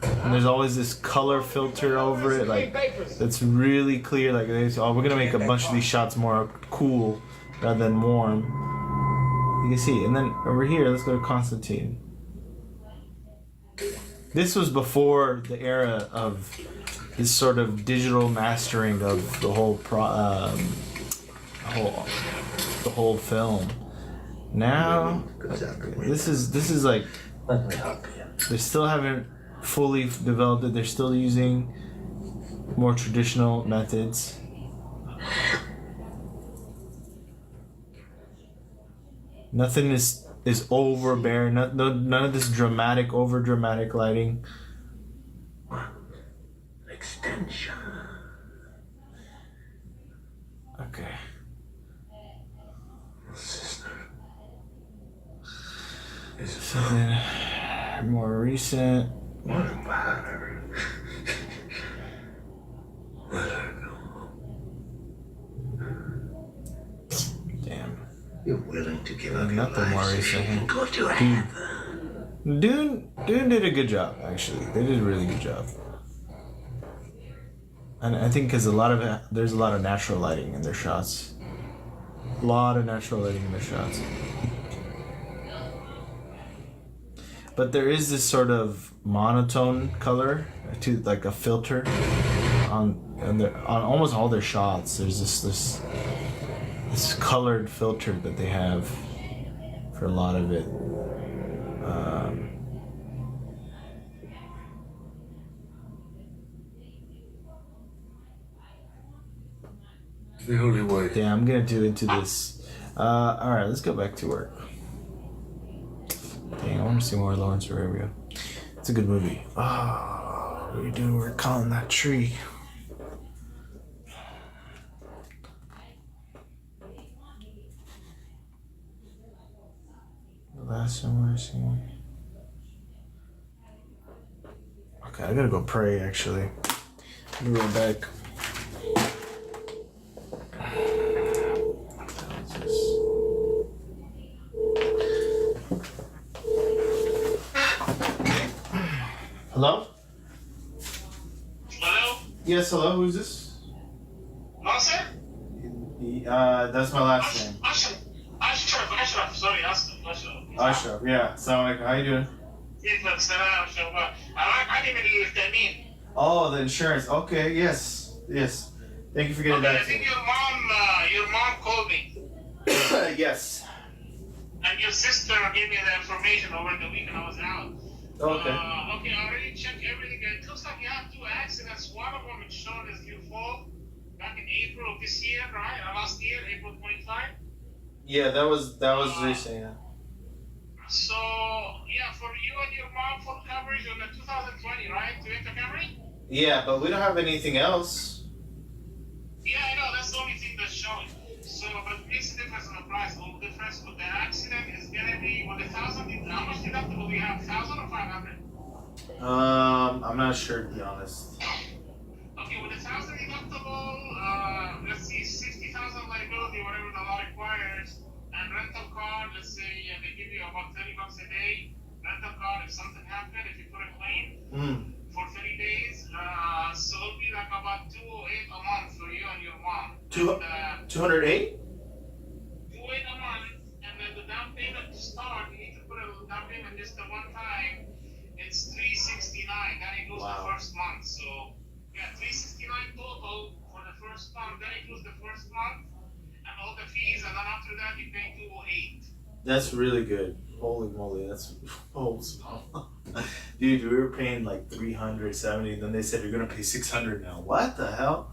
And there's always this color filter over it, like that's really clear. Like they say, oh, we're gonna make a bunch of these shots more cool rather than warm. You can see, and then over here, let's go to Constantine. This was before the era of this sort of digital mastering of the whole whole film. Now, this is like they still haven't fully developed it. They're still using more traditional methods. Nothing is overbearing. None of this dramatic, over dramatic lighting. Extension. Okay. Something more recent. What about her? Let her go. Damn. You're willing to give up Nothing more recent. Go to heaven. Dune did a good job, actually. They did a really good job. And I think because there's a lot of natural lighting in their shots. A lot of natural lighting in their shots. But there is this sort of monotone color to like a filter on almost all their shots. There's this colored filter that they have for a lot of it. The only way. Yeah, I'm gonna do into this. All right, let's go back to work. Dang, I want to see more Lawrence Arabia. It's a good movie. Oh, what are you doing? We're calling that tree. The last time I seen. Okay, I gotta go pray. Actually, I'm gonna go back. Hello? Hello? Yes, hello, who's this? Nasser? That's my last name. Ashraf, sorry, Ashraf. Ashraf, yeah. Assalamu alaikum, how you doing? Oh, the insurance. Okay, yes. Thank you for getting back I think your mom called me. Yes. And your sister gave me the information over the weekend I was out. Okay. Okay, I already checked everything. It looks like you have 2 accidents. One of them is shown as your fault back in April of this year, right? Last year, April 25. Yeah, that was recent, yeah. So, yeah, for you and your mom, full coverage on the 2020, right? Toyota Camry? Yeah, but we don't have anything else. Yeah, I know. That's the only thing that's showing. So, but it makes a difference in the price. The difference with the accident is going to be with 1,000. How much deductible do you have? 1,000 or 500? I'm not sure, to be honest. Okay, with 1,000 deductible, let's see, 60,000 liability, whatever the law requires, and rental car, let's say they give you about $30 a day. Rental car, if something happened, if you put a claim for 30 days, so it'll be like about $208 a month for you and your mom. 208? $208 a month, and then the down payment to start, you need to put a down payment just the one time. It's $369. That includes the first month. So yeah, $369 total for the first month. That includes the first month and all the fees, and then after that you pay $208. That's really good. Holy moly, that's dude, we were paying like $370, and then they said you're gonna pay $600 now. What the hell?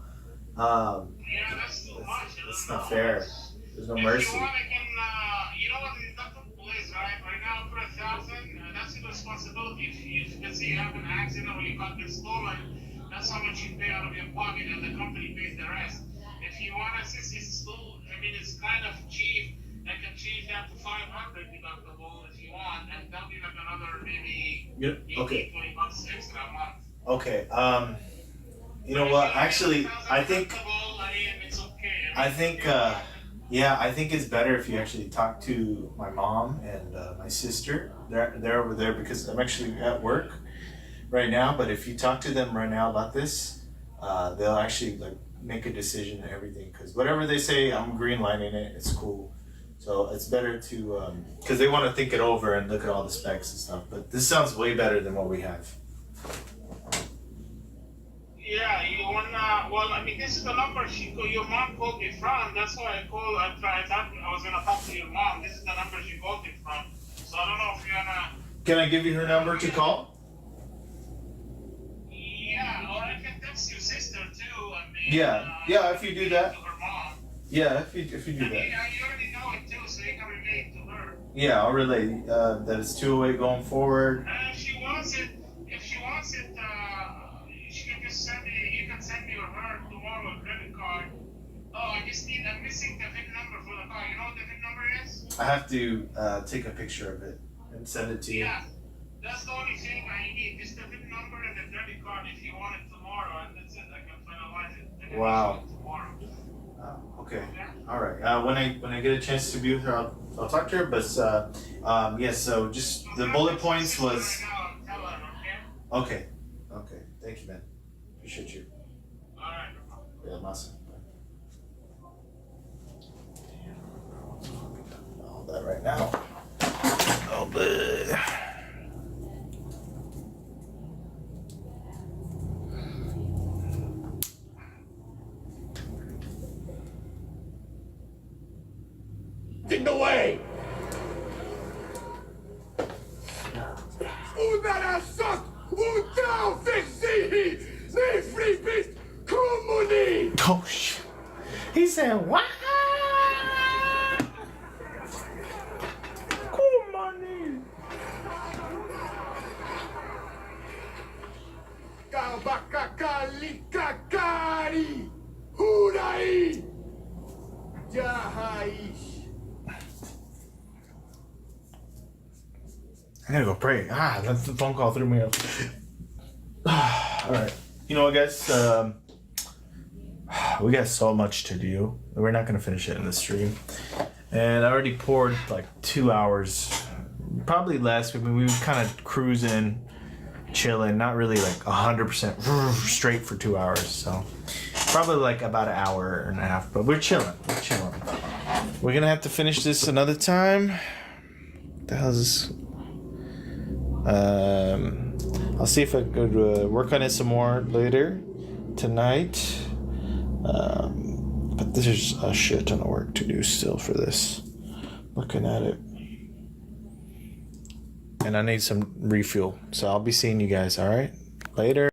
Yeah, that's too much. That's not fair. There's no mercy. If you want, I can, you know what the deductible is, right? Right now, for $1,000, that's your responsibility. If you can see you have an accident or your car gets stolen, that's how much you pay out of your pocket, and the company pays the rest. If you want to, since it's still, I mean, it's kind of cheap, I can change that to $500 deductible if you want, and that'll be like another maybe Okay. $20 extra a month. Okay. You know what? Actually, I think yeah, I think it's better if you actually talk to my mom and my sister. They're over there because I'm actually at work right now. But if you talk to them right now about this, they'll actually like make a decision and everything. Because whatever they say, I'm greenlighting it. It's cool. So it's better to because they want to think it over and look at all the specs and stuff. But this sounds way better than what we have. Yeah, you wanna? Well, I mean, this is the number your mom called me from. That's why I called. I thought I was gonna talk to your mom. This is the number she called me from. So I don't know if you're gonna. Can I give you her number to call? Yeah, or I can text your sister too. I mean. Yeah. If you do that. To her mom. Yeah, if you do that. You already know it too, so you can relate to her. Yeah, I'll relay that it's 208 going forward. And if she wants it, she can just send me. You can send me or her tomorrow a credit card. Oh, I'm missing the VIN number for the car. You know what the VIN number is? I have to take a picture of it and send it to you. Yeah, that's the only thing I need. Just the VIN number and the credit card if you want it tomorrow, and that's it. I can finalize it. I can Wow. issue it tomorrow. Okay. All right. When I get a chance to be with her, I'll talk to her. But yeah. So just the bullet points was. Okay. Okay. Thank you, man. Appreciate you. All right. Yeah, massa. All that right now. Oh, but. In the way! Uberasot! Udau Vesihi! Ne Freebist! Kumuni! Oh, shit. He said, what? Kumani! Kabakalikakari! Hurai! Jahaish! I gotta go pray. That's the phone call threw me up. All right. You know what, guys? We got so much to do. We're not gonna finish it in the stream. And I already poured like 2 hours, probably less. I mean, we were kind of cruising, chilling, not really like 100% straight for 2 hours. So probably like about an hour and a half. But we're chilling. We're chilling. We're gonna have to finish this another time. What the hell is this? I'll see if I could work on it some more later tonight. But there's a shit ton of work to do still for this. Looking at it. And I need some refuel. So I'll be seeing you guys, alright? Later.